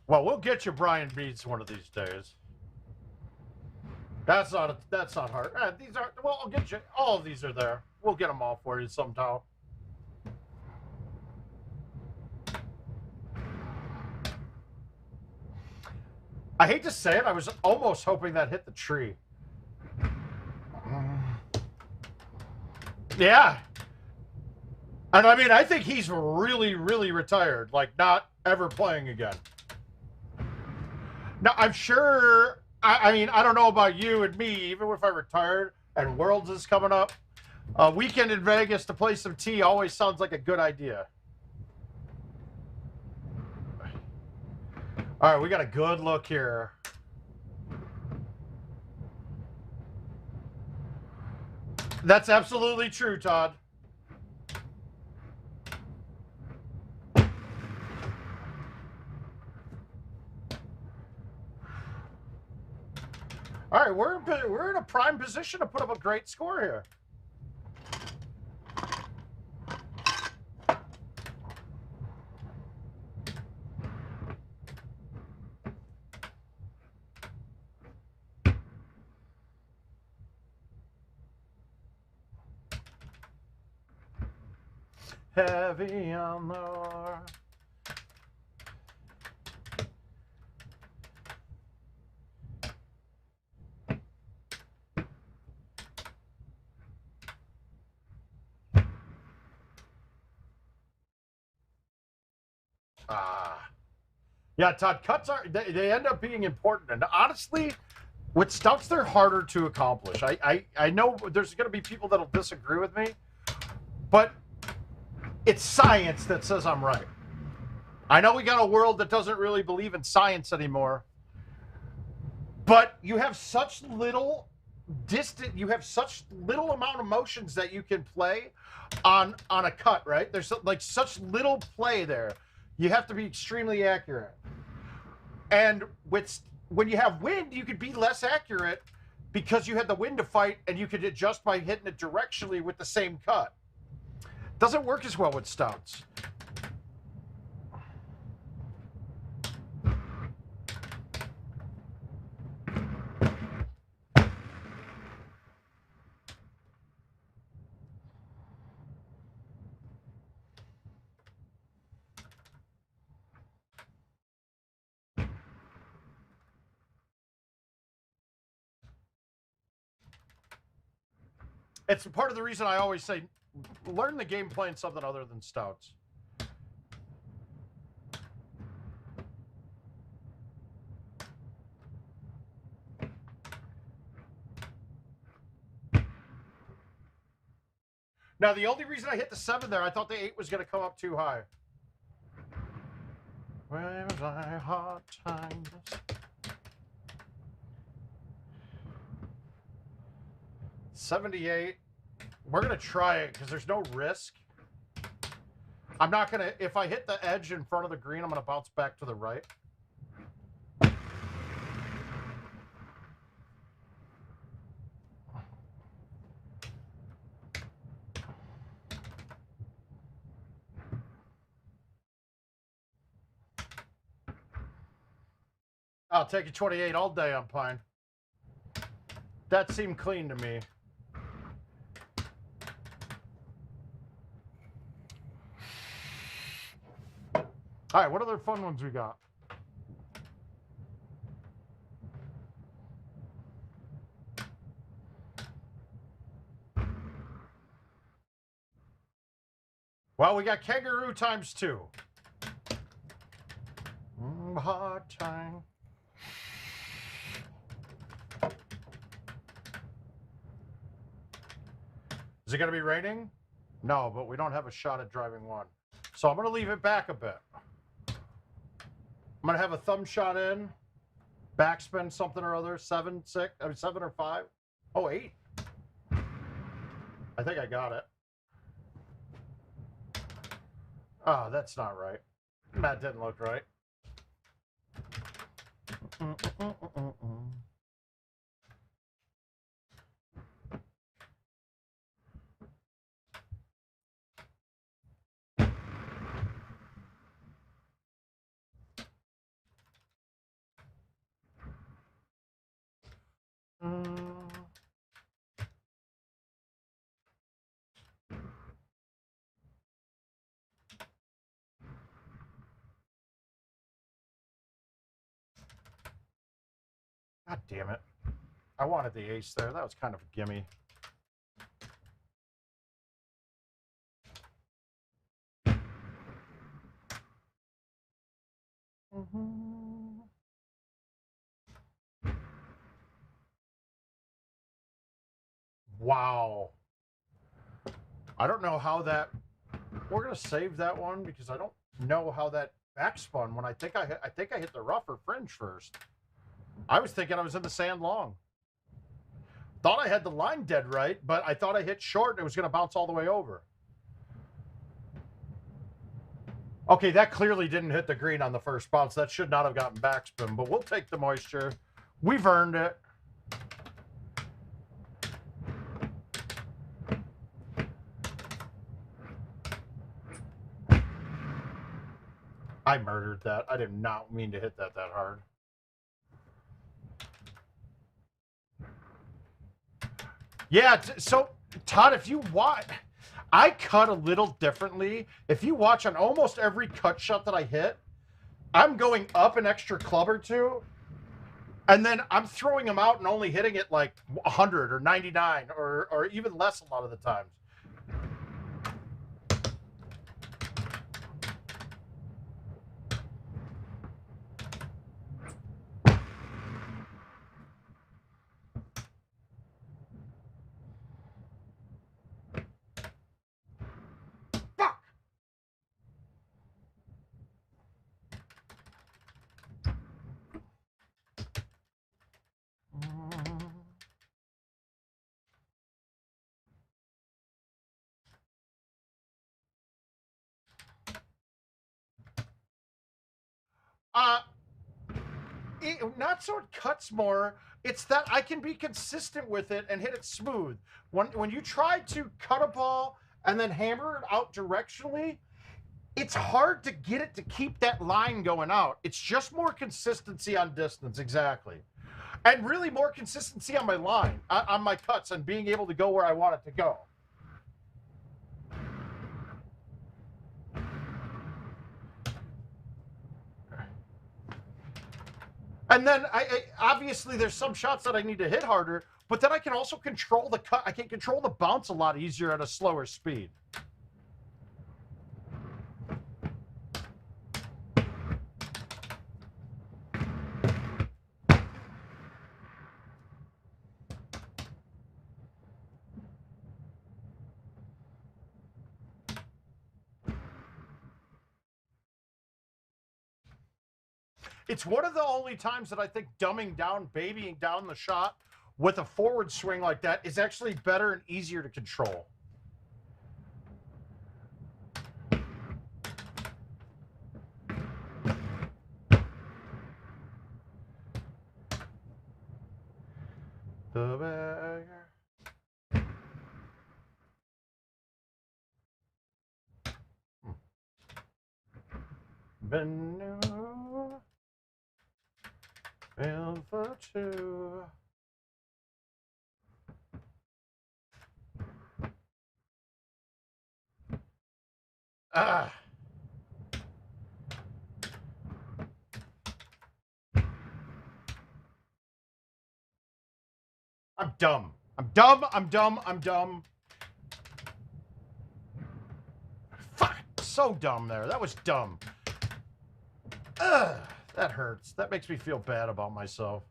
Well, we'll get you Brian Beads one of these days. That's not hard. These are, well, I'll get you, all of these are there. We'll get them all for you sometime. I hate to say it, I was almost hoping that hit the tree. Yeah. And I mean, I think he's really, really retired, like not ever playing again. Now, I'm sure, I mean, I don't know about you and me, even if I retired and Worlds is coming up, a weekend in Vegas to play some tea always sounds like a good idea. All right, we got a good look here. That's absolutely true, Todd. All right, we're in a prime position to put up a great score here. Heavy on the... Yeah, Todd, cuts are, they end up being important. And honestly, with stouts, they're harder to accomplish. I know there's going to be people that'll disagree with me, but it's science that says I'm right. I know we got a world that doesn't really believe in science anymore, but you have such little you have such little amount of motions that you can play on a cut, right? There's like such little play there. You have to be extremely accurate. And when you have wind, you could be less accurate because you had the wind to fight and you could adjust by hitting it directionally with the same cut. Doesn't work as well with stouts. It's part of the reason I always say, learn the game playing something other than stouts. Now, the only reason I hit the 7 there, I thought the 8 was going to come up too high. Where was I? Hard times. $78. We're going to try it because there's no risk. I'm not going to... If I hit the edge in front of the green, I'm going to bounce back to the right. I'll take a 28 all day on Pine. That seemed clean to me. All right, what other fun ones we got? Well, we got kangaroo times 2. Hard time. Is it going to be raining? No, but we don't have a shot at driving 1. So I'm going to leave it back a bit. I'm going to have a thumb shot in, backspin something or other, 7, 6, I mean 7 or 5. Oh, 8. I think I got it. Oh, that's not right. That didn't look right. God damn it. I wanted the ace there. That was kind of a gimme. Wow. I don't know how that... We're going to save that one because I don't know how that backspun when I think I hit the rough or fringe first. I was thinking I was in the sand long. Thought I had the line dead right, but I thought I hit short and it was going to bounce all the way over. Okay, that clearly didn't hit the green on the first bounce. That should not have gotten backspin, but we'll take the moisture. We've earned it. I murdered that. I did not mean to hit that hard. Yeah, so Todd, if you watch, I cut a little differently. If you watch on almost every cut shot that I hit, I'm going up an extra club or two, and then I'm throwing them out and only hitting it like 100 or 99 or even less a lot of the times. Not so it cuts more. It's that I can be consistent with it and hit it smooth. When you try to cut a ball and then hammer it out directionally, it's hard to get it to keep that line going out. It's just more consistency on distance, exactly. And really more consistency on my line, on my cuts, and being able to go where I want it to go. And then I obviously there's some shots that I need to hit harder, but then I can also control the cut. I can control the bounce a lot easier at a slower speed. It's one of the only times that I think dumbing down, babying down the shot with a forward swing like that is actually better and easier to control. The bagger. Venue. Failed for two. Ah. I'm dumb. I'm dumb. I'm dumb. I'm dumb. Fuck. So dumb there. That was dumb. Ugh. That hurts. That makes me feel bad about myself.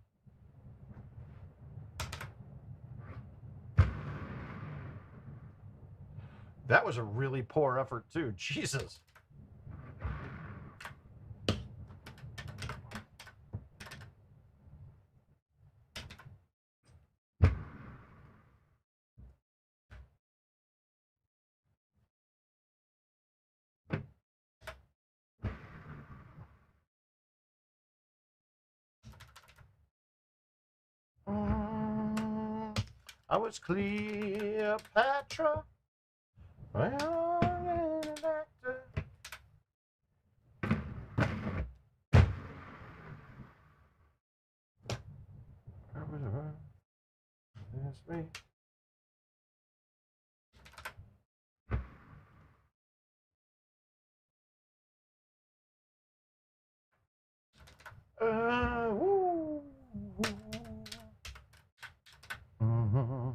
That was a really poor effort, too. Jesus. I was Cleopatra. Well, an actor. That's me. Woo. Mm-hmm.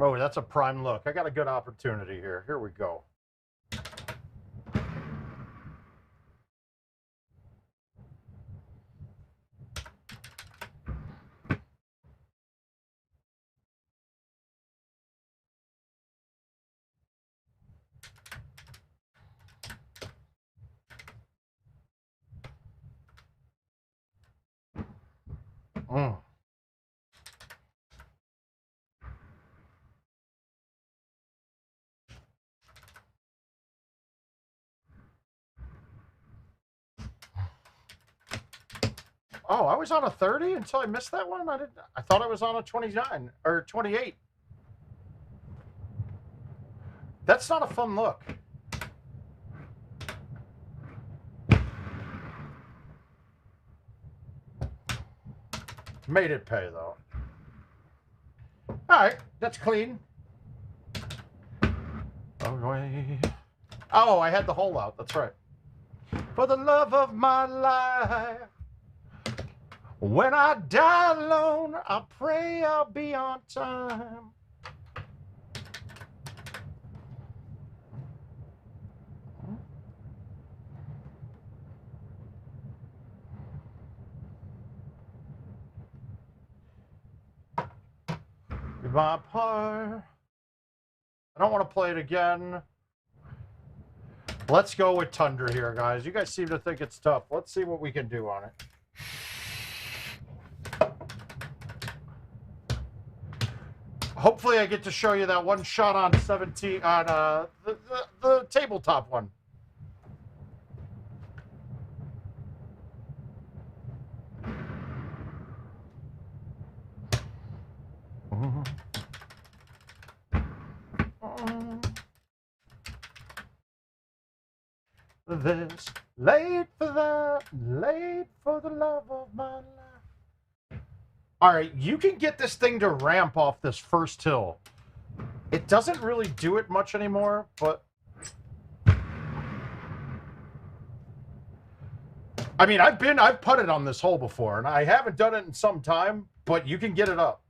Oh, that's a prime look. I got a good opportunity here. Here we go. Mm. Oh, I was on a 30 until I missed that one? I thought I was on a 29 or 28. That's not a fun look. Made it pay, though. All right, that's clean. Oh, I had the hole out. That's right. For the love of my life, when I die alone, I pray I'll be on time. My part. I don't want to play it again. Let's go with Tundra here, guys. You guys seem to think it's tough. Let's see what we can do on it. Hopefully I get to show you that one shot on 17 on the tabletop one. This late for that, late for the love of my life. All right, you can get this thing to ramp off this first hill. It doesn't really do it much anymore, but I mean, I've putted on this hole before, and I haven't done it in some time, but you can get it up.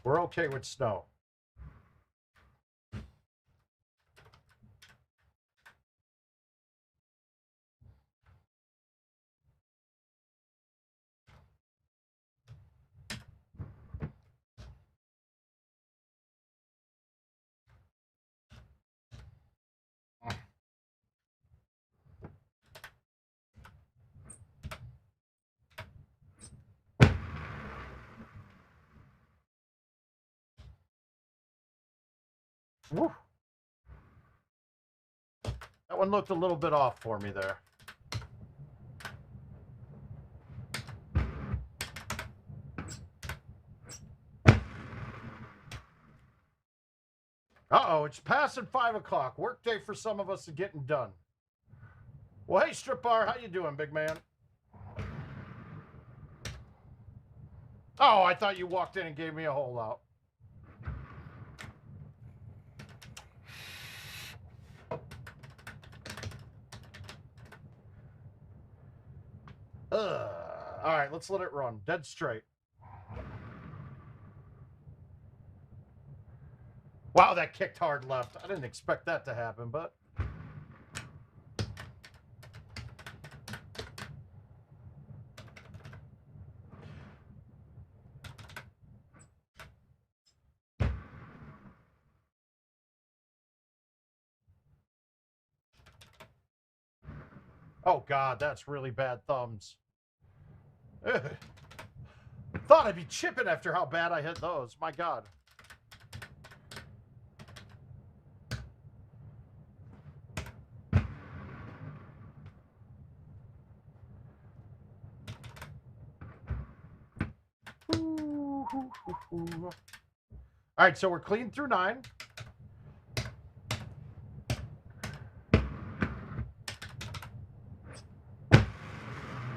We're okay with snow. Woo. That one looked a little bit off for me there. Uh-oh, it's passing 5 o'clock. Workday for some of us is getting done. Well, hey, Strip Bar, how you doing, big man? Oh, I thought you walked in and gave me a hole out. All right, let's let it run. Dead straight. Wow, that kicked hard left. I didn't expect that to happen, but... Oh, God, that's really bad thumbs. Ugh. Thought I'd be chipping after how bad I hit those. My God. All right, so we're clean through 9.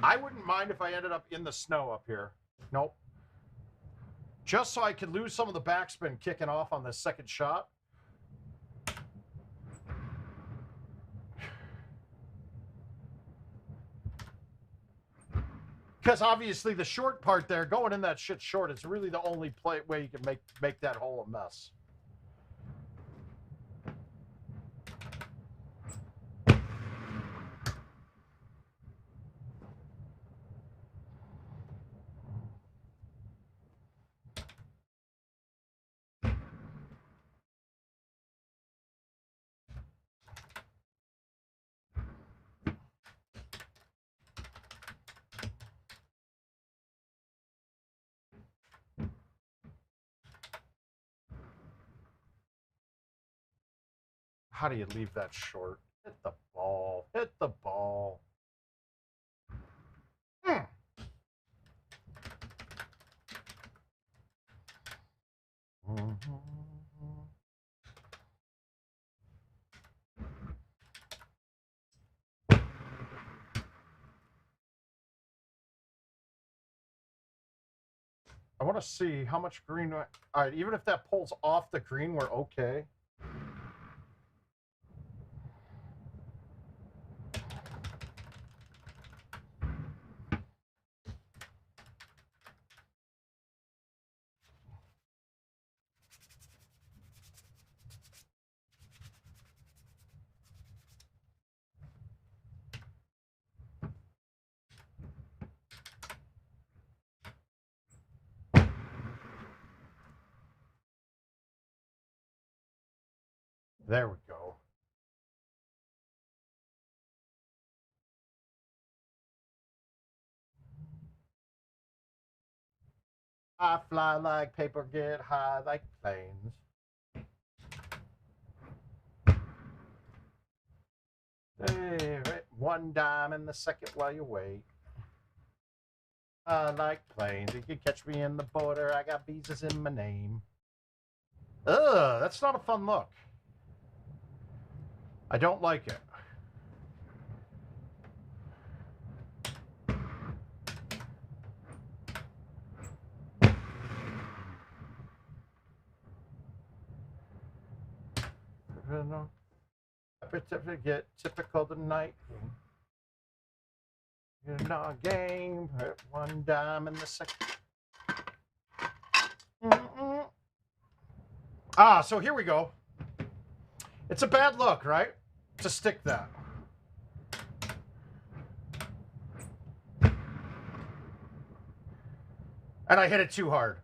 I wouldn't mind if I ended up in the snow up here. Nope. Just so I could lose some of the backspin kicking off on this second shot. Because obviously the short part there, going in that shit short, it's really the only way you can make that hole a mess. How do you leave that short? Hit the ball. Hit the ball. Mm. Mm-hmm. I want to see how much green. All right, even if that pulls off the green, we're okay. There we go. I fly like paper, get high like planes. Hey, one dime in the second while you wait. I like planes. You can catch me in the border. I got visas in my name. Ugh, that's not a fun look. I don't like it. Get typical tonight. You're not a game. One dime in the second. Ah, so here we go. It's a bad look, right? To stick that. And I hit it too hard.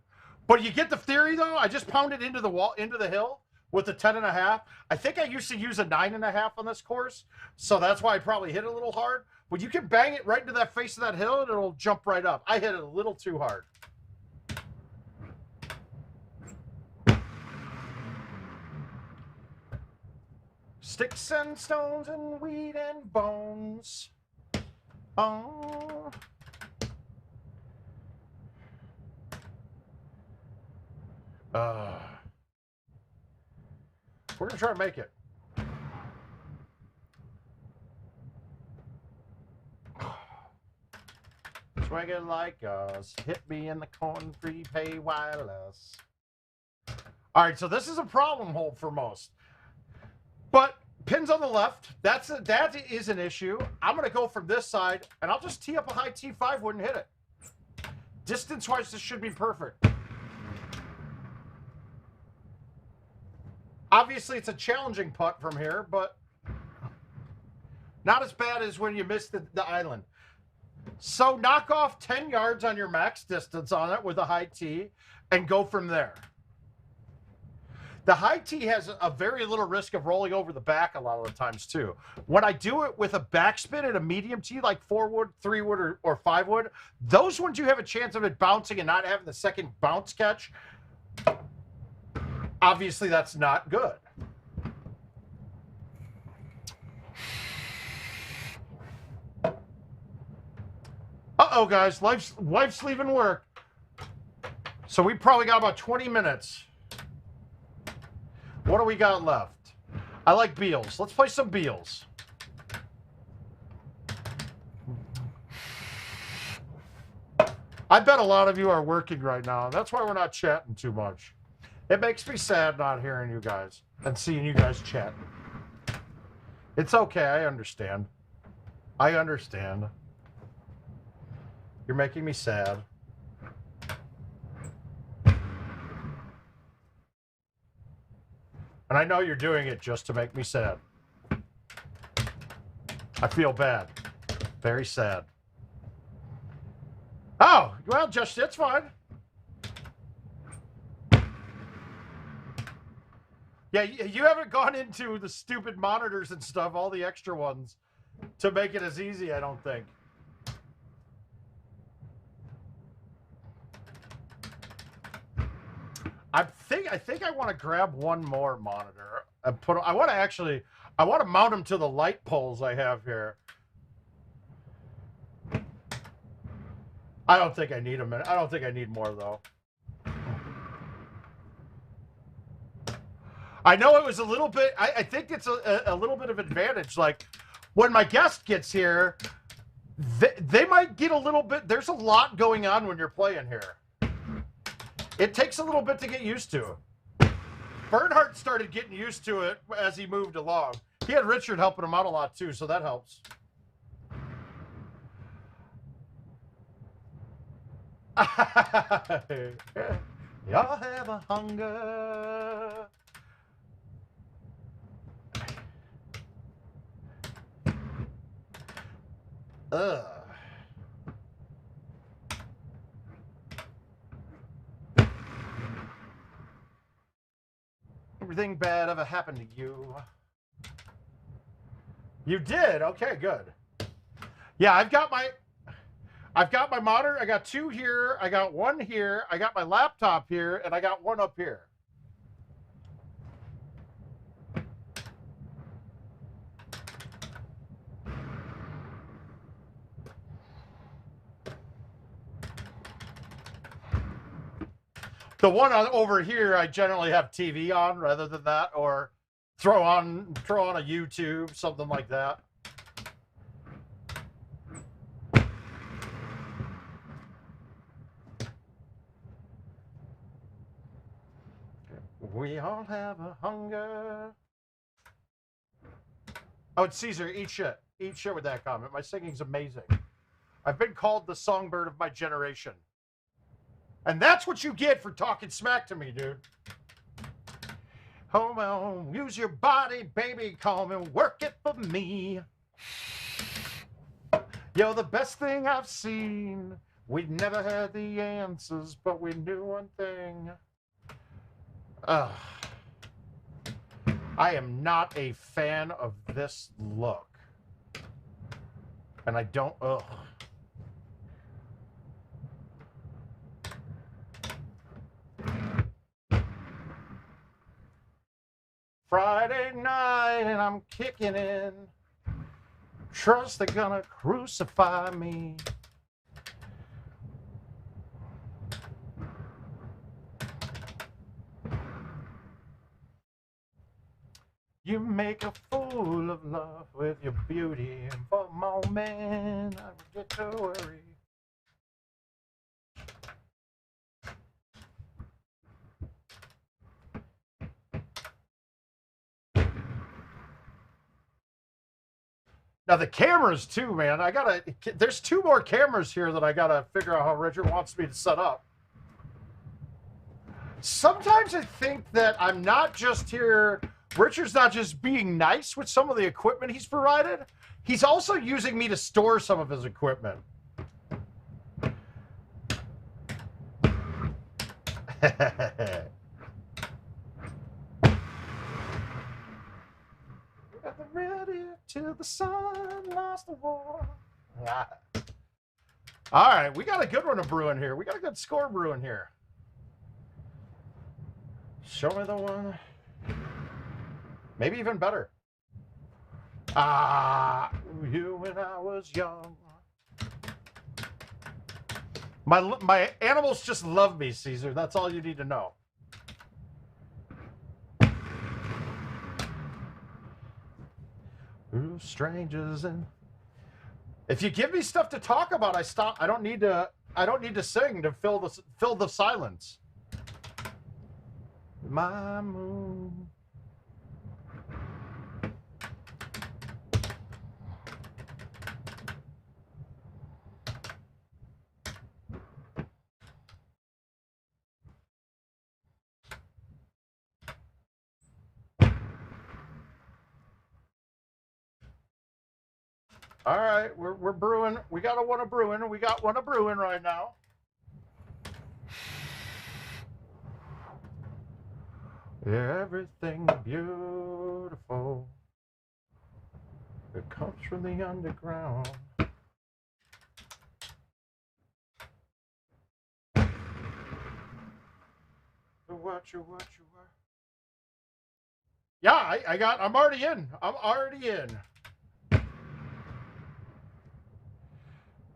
But you get the theory, though. I just pounded into the wall, into the hill with a 10.5. I think I used to use a 9.5 on this course, so that's why I probably hit it a little hard. But you can bang it right into that face of that hill, and it'll jump right up. I hit it a little too hard. Sticks and stones and weed and bones. Oh. We're going to try to make it. Swinging like us. Hit me in the corn, prepay wireless. All right, so this is a problem hole for most. But pins on the left, that is an issue. I'm going to go from this side, and I'll just tee up a high T5 wood and hit it. Distance-wise, this should be perfect. Obviously, it's a challenging putt from here, but not as bad as when you miss the island. So knock off 10 yards on your max distance on it with a high tee and go from there. The high tee has a very little risk of rolling over the back a lot of the times, too. When I do it with a backspin at a medium tee, like 4-wood, 3-wood, or 5-wood, those ones you have a chance of it bouncing and not having the second bounce catch. Obviously, that's not good. Uh-oh, guys. Life's leaving work. So we probably got about 20 minutes. What do we got left? I like Beals. Let's play some Beals. I bet a lot of you are working right now. That's why we're not chatting too much. It makes me sad not hearing you guys and seeing you guys chat. It's okay. I understand. I understand. You're making me sad. And I know you're doing it just to make me sad. I feel bad. Very sad. Oh, well, just it's fine. Yeah, you haven't gone into the stupid monitors and stuff, all the extra ones, to make it as easy, I don't think. I think I want to grab one more monitor and put. I want to mount them to the light poles I have here. I don't think I need them. I don't think I need more though. I know it was a little bit. I think it's a little bit of advantage. Like when my guest gets here, they might get a little bit. There's a lot going on when you're playing here. It takes a little bit to get used to. Bernhardt started getting used to it as he moved along. He had Richard helping him out a lot too, so that helps. Y'all have a hunger. Ugh. Everything bad ever happened to you? You did? Okay, good. Yeah, I've got my monitor. I got two here. I got one here. I got my laptop here, and I got one up here. The one over here, I generally have TV on rather than that, or throw on a YouTube, something like that. We all have a hunger. Oh, it's Caesar. Eat shit. Eat shit with that comment. My singing's amazing. I've been called the songbird of my generation. And that's what you get for talking smack to me, dude. Hold on, use your body, baby, come and work it for me. You're the best thing I've seen. We never had the answers, but we knew one thing. I am not a fan of this look. And I don't, Friday night and I'm kicking in. Trust they're gonna crucify me. You make a fool of love with your beauty, and for a moment I forget to worry. Now the cameras too, man. There's two more cameras here that I gotta figure out how Richard wants me to set up. Sometimes I think that I'm not just here, Richard's not just being nice with some of the equipment he's provided. He's also using me to store some of his equipment. Ready till the sun lost the war. All right, we got a good one of brewing here. We got a good score brewing here. Show me the one. Maybe even better. You when I was young. My animals just love me, Caesar. That's all you need to know. Strangers, and if you give me stuff to talk about, I don't need to. I don't need to sing to fill the silence. My moon. All right, we're brewing. We got one a brewing. We got one a brewing right now. Everything beautiful that comes from the underground. What you are. Yeah, I'm already in. I'm already in.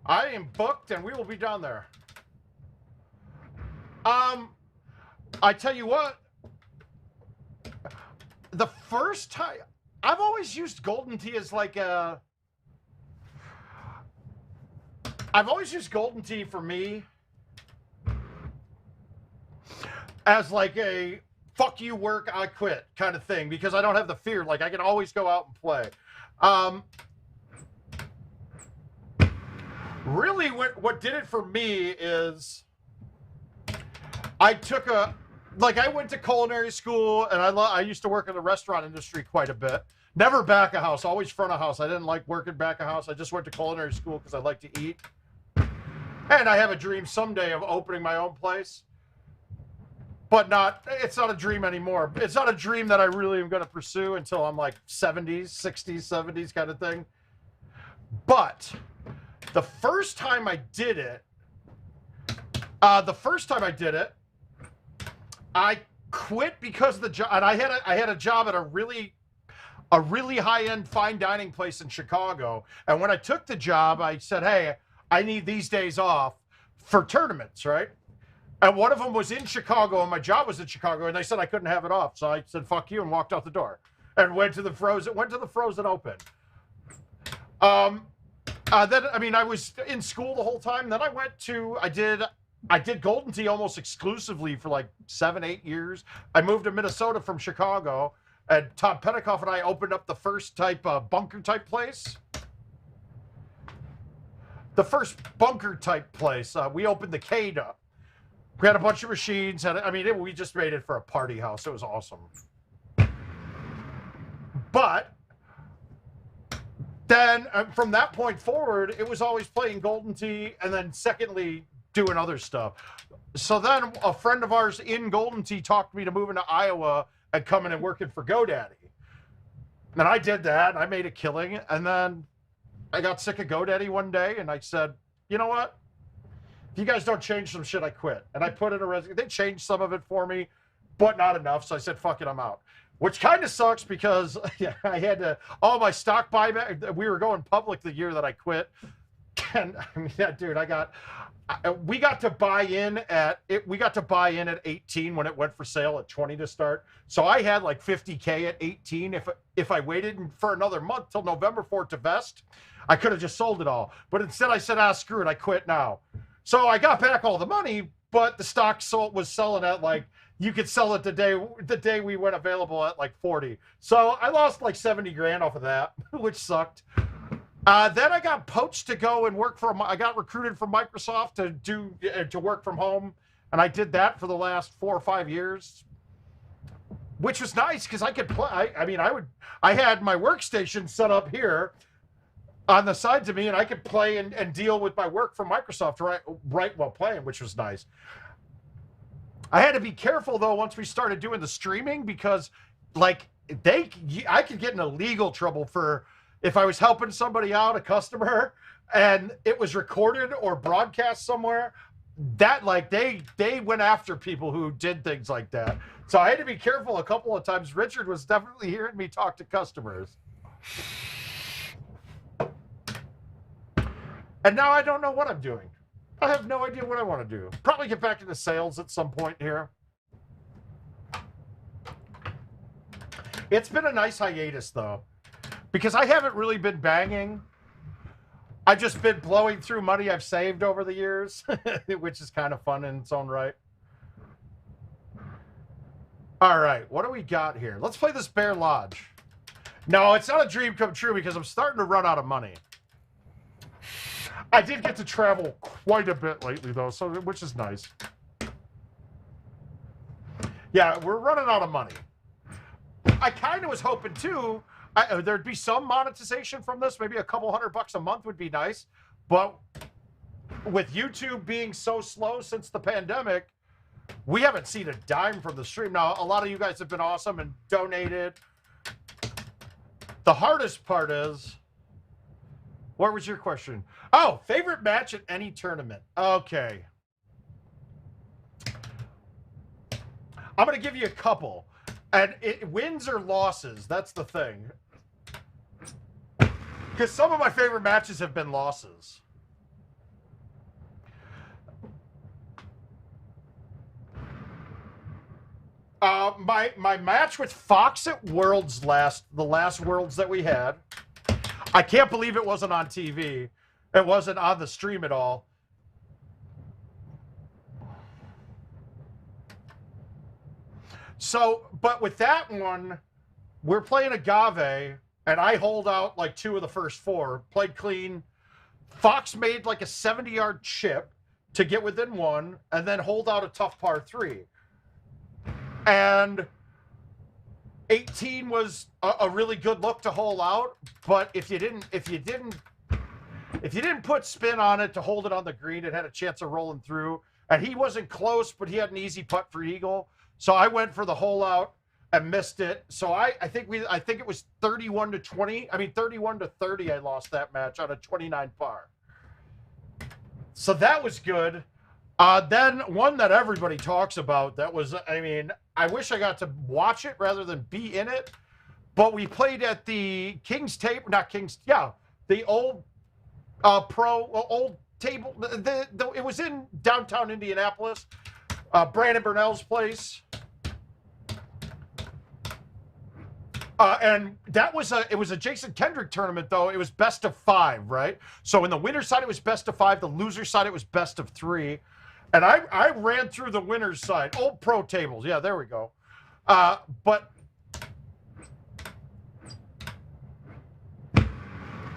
I am booked and we will be down there. I tell you what, the first time, I've always used GoldenTee as like a, I've always used GoldenTee for me as like a fuck you work, I quit kind of thing, because I don't have the fear. Like I can always go out and play. Really what did it for me is I took I went to culinary school, and I used to work in the restaurant industry quite a bit. Never back of house, always front of house. I didn't like working back of house. I just went to culinary school because I like to eat. And I have a dream someday of opening my own place. But it's not a dream anymore. It's not a dream that I really am going to pursue until I'm like 70s, 60s, 70s kind of thing. But the first time I did it, I quit because of the job, and I had a job at a really high-end fine dining place in Chicago. And when I took the job, I said, "Hey, I need these days off for tournaments, right?" And one of them was in Chicago, and my job was in Chicago, and they said I couldn't have it off. So I said, "Fuck you," and walked out the door, and went to the Frozen Open. Then I was in school the whole time. Then I did GoldenTee almost exclusively for like 7-8 years. I moved to Minnesota from Chicago, and Todd Petticoff and I opened up the first bunker type place. The first bunker type place. We opened the Cade up. We had a bunch of machines, and we just made it for a party house. It was awesome. But then from that point forward, it was always playing GoldenTee, and then secondly, doing other stuff. So then a friend of ours in GoldenTee talked me to moving to Iowa and coming and working for GoDaddy. And I did that, and I made a killing. And then I got sick of GoDaddy one day, and I said, you know what? If you guys don't change some shit, I quit. And I put in a resume. They changed some of it for me, but not enough. So I said, fuck it, I'm out. Which kind of sucks because I had all my stock buyback. We were going public the year that I quit. And dude, we got to buy in at 18 when it went for sale at 20 to start. So I had like 50K at 18. If I waited for another month till November for it to vest, I could have just sold it all. But instead I said, screw it, I quit now. So I got back all the money, but the stock was selling at like, you could sell it the day we went available at like 40. So I lost like 70 grand off of that, which sucked. Then I got poached to go and work I got recruited from Microsoft to work from home. And I did that for the last 4 or 5 years, which was nice because I could play. I had my workstation set up here on the side to me, and I could play and deal with my work from Microsoft right while playing, which was nice. I had to be careful though once we started doing the streaming, because like I could get in legal trouble for if I was helping somebody out, a customer, and it was recorded or broadcast somewhere. That like they went after people who did things like that. So I had to be careful a couple of times. Richard was definitely hearing me talk to customers. And now I don't know what I'm doing. I have no idea what I want to do. Probably get back into sales at some point here. It's been a nice hiatus though, because I haven't really been banging. I've just been blowing through money I've saved over the years, which is kind of fun in its own right. All right, what do we got here? Let's play this Bear Lodge. No, it's not a dream come true because I'm starting to run out of money. I did get to travel quite a bit lately, though, so which is nice. Yeah, we're running out of money. I kind of was hoping, too, there'd be some monetization from this. Maybe a couple $100 a month would be nice. But with YouTube being so slow since the pandemic, we haven't seen a dime from the stream. Now, a lot of you guys have been awesome and donated. The hardest part is, what was your question? Oh, favorite match at any tournament. Okay. I'm going to give you a couple. And wins or losses, that's the thing. Because some of my favorite matches have been losses. My match with Fox at Worlds the last Worlds that we had. I can't believe it wasn't on TV. It wasn't on the stream at all. So, but with that one, we're playing Agave, and I hold out like 2 of the first 4. Played clean. Fox made like a 70-yard chip to get within 1, and then hold out a tough par 3. And 18 was a really good look to hole out, but if you didn't put spin on it to hold it on the green, it had a chance of rolling through. And he wasn't close, but he had an easy putt for eagle. So I went for the hole out and missed it. So I think it was 31-20. I mean 31-30. I lost that match on a 29 par. So that was good. Then one that everybody talks about that was, I mean, I wish I got to watch it rather than be in it, but we played at the King's Table, not King's, yeah, the old old table. It was in downtown Indianapolis, Brandon Burnell's place. And that was it was a Jason Kendrick tournament, though. It was best of 5, right? So in the winner's side, it was best of 5. The loser's side, it was best of 3. And I ran through the winner's side. Old pro tables. Yeah, there we go. But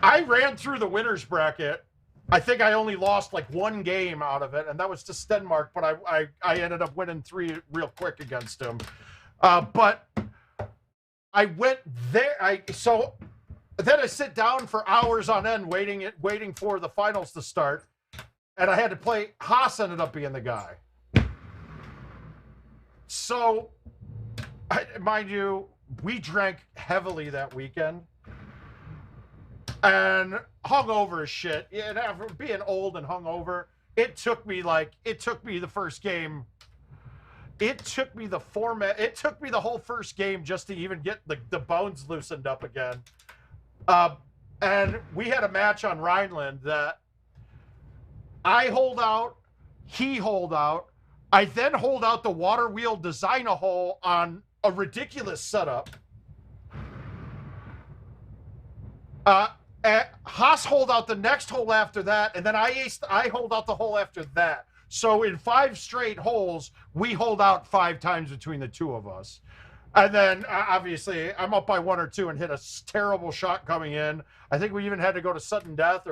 I ran through the winner's bracket. I think I only lost like 1 game out of it, and that was to Stenmark, but I ended up winning 3 real quick against him. But I went there. So then I sit down for hours on end waiting for the finals to start. And I had to play. Haas ended up being the guy. So, mind you, we drank heavily that weekend. And hungover as shit. And after being old and hungover, it took me the first game. It took me the whole first game just to even get the bones loosened up again. And we had a match on Rhineland that I hold out, he hold out. I then hold out the water wheel design a hole on a ridiculous setup. Haas hold out the next hole after that, and then I hold out the hole after that. So in 5 straight holes, we hold out 5 times between the 2 of us. And then, obviously, I'm up by 1 or 2 and hit a terrible shot coming in. I think we even had to go to sudden death.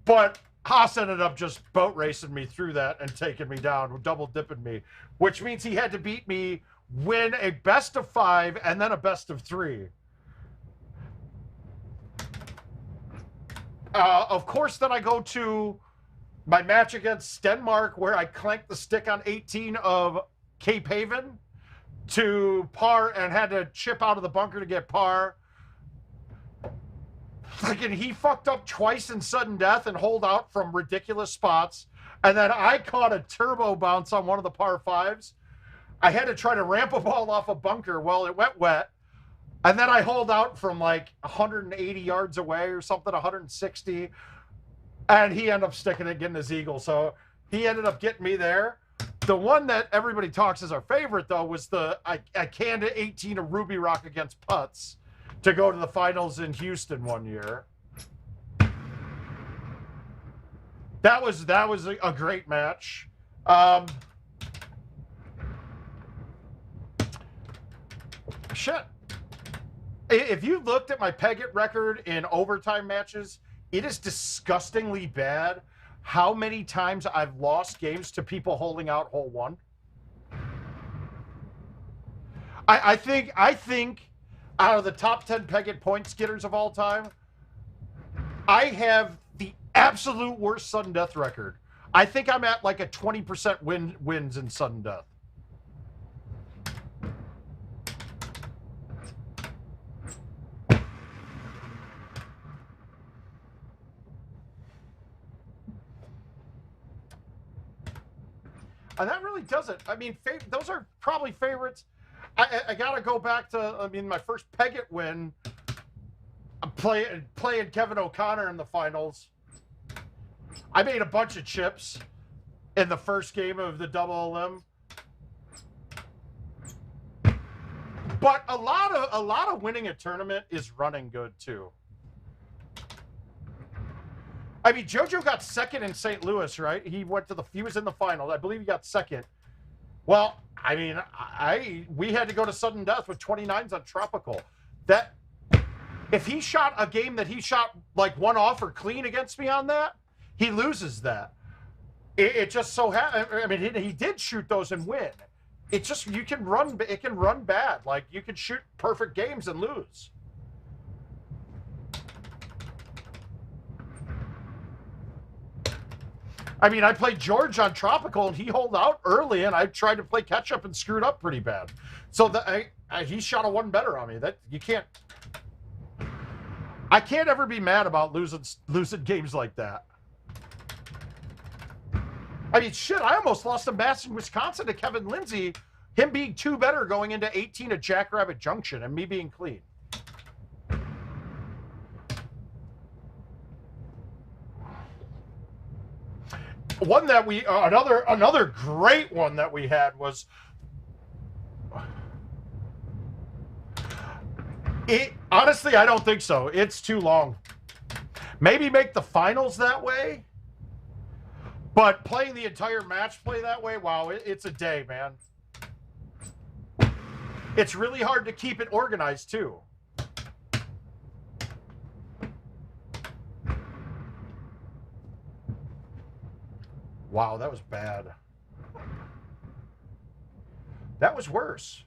But Haas ended up just boat racing me through that and taking me down, double dipping me, which means he had to beat me, win a best of 5, and then a best of 3. Of course, then I go to my match against Stenmark, where I clanked the stick on 18 of Cape Haven to par and had to chip out of the bunker to get par. Freaking, he fucked up twice in sudden death and hold out from ridiculous spots. And then I caught a turbo bounce on one of the par 5s. I had to try to ramp a ball off a bunker. Well, it went wet. And then I hold out from like 180 yards away or something, 160. And he ended up sticking it, getting his eagle. So he ended up getting me there. The one that everybody talks as our favorite, though, was I canned 18 of Ruby Rock against putts to go to the finals in Houston one year. That was a great match. Shit. If you looked at my Pegget record in overtime matches, it is disgustingly bad how many times I've lost games to people holding out hole one. I think out of the top 10 Pegget point getters of all time, I have the absolute worst sudden death record. I think I'm at like a 20% wins in sudden death. And that really does it. I mean, those are probably favorites. I got to go back to, I mean, my first Pegget win, playing Kevin O'Connor in the finals. I made a bunch of chips in the first game of the double elim. But a lot of winning a tournament is running good too. I mean, JoJo got second in St. Louis, right? He was in the final. I believe he got second. Well, I mean, we had to go to sudden death with 29s on Tropical. That if he shot a game that he shot like one off or clean against me on that, he loses that. It just so happened. I mean, he did shoot those and win. It just it can run bad. Like you can shoot perfect games and lose. I mean, I played George on Tropical, and he held out early, and I tried to play catch up and screwed up pretty bad. So he shot a one better on me. That you can't. I can't ever be mad about losing games like that. I mean, shit, I almost lost a match in Wisconsin to Kevin Lindsay, him being two better going into 18 at Jackrabbit Junction, and me being clean. One that we another great one that we had was honestly, I don't think so. It's too long. Maybe make the finals that way, but playing the entire match play that way, wow, it's a day, man. It's really hard to keep it organized too. Wow, that was bad. That was worse.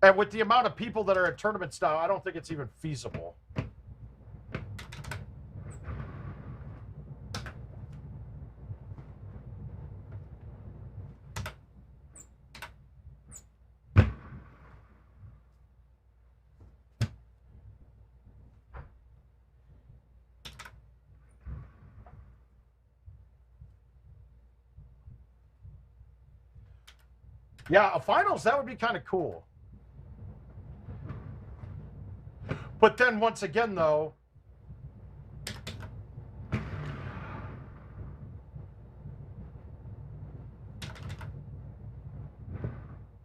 And with the amount of people that are at tournaments now, I don't think it's even feasible. Yeah, a finals, that would be kind of cool. But then once again, though,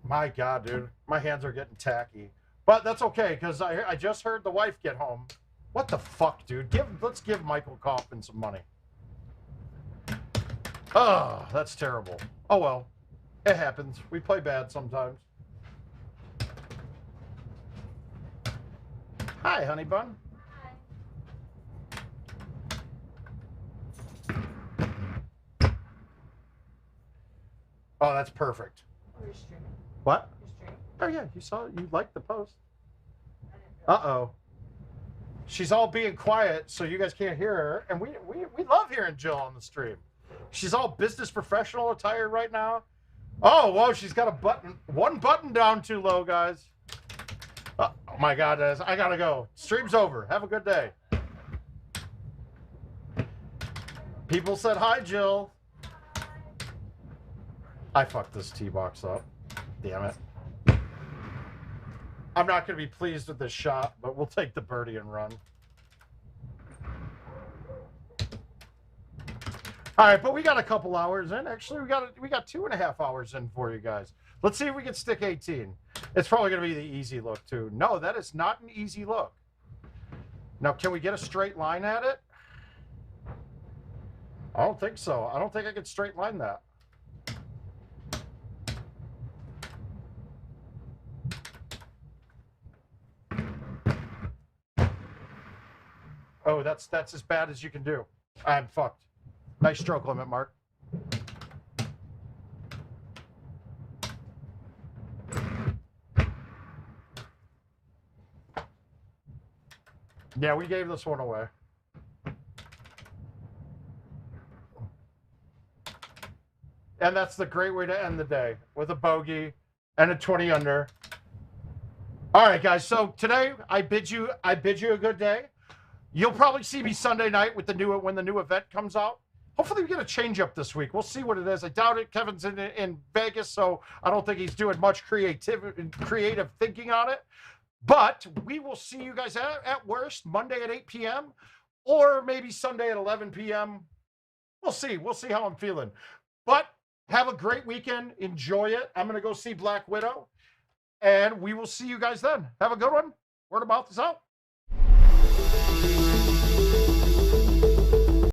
my God, dude, my hands are getting tacky. But that's okay, because I just heard the wife get home. What the fuck, dude? Let's give Michael Kaufman some money. Oh, that's terrible. Oh, well. It happens. We play bad sometimes. Hi, honey bun. Hi. Oh, that's perfect. You're streaming. What? You're streaming. Oh, yeah. You liked the post. Uh-oh. She's all being quiet, so you guys can't hear her. And we love hearing Jill on the stream. She's all business professional attire right now. Oh, whoa, she's got one button down too low, guys. Oh my God, I gotta go. Stream's over. Have a good day. People said hi, Jill. I fucked this tee box up. Damn it. I'm not gonna be pleased with this shot, but we'll take the birdie and run. All right, but we got a couple hours in. Actually, we got 2.5 hours in for you guys. Let's see if we can stick 18. It's probably going to be the easy look, too. No, that is not an easy look. Now, can we get a straight line at it? I don't think so. I don't think I can straight line that. Oh, that's as bad as you can do. I'm fucked. Nice stroke limit, Mark. Yeah, we gave this one away. And that's the great way to end the day, with a bogey and a 20 under. All right, guys. So today I bid you a good day. You'll probably see me Sunday night with when the new event comes out. Hopefully we get a change up this week. We'll see what it is. I doubt it. Kevin's in Vegas, so I don't think he's doing much creative thinking on it. But we will see you guys at worst Monday at 8 p.m. or maybe Sunday at 11 p.m. We'll see. We'll see how I'm feeling. But have a great weekend. Enjoy it. I'm going to go see Black Widow. And we will see you guys then. Have a good one. Word of mouth is out.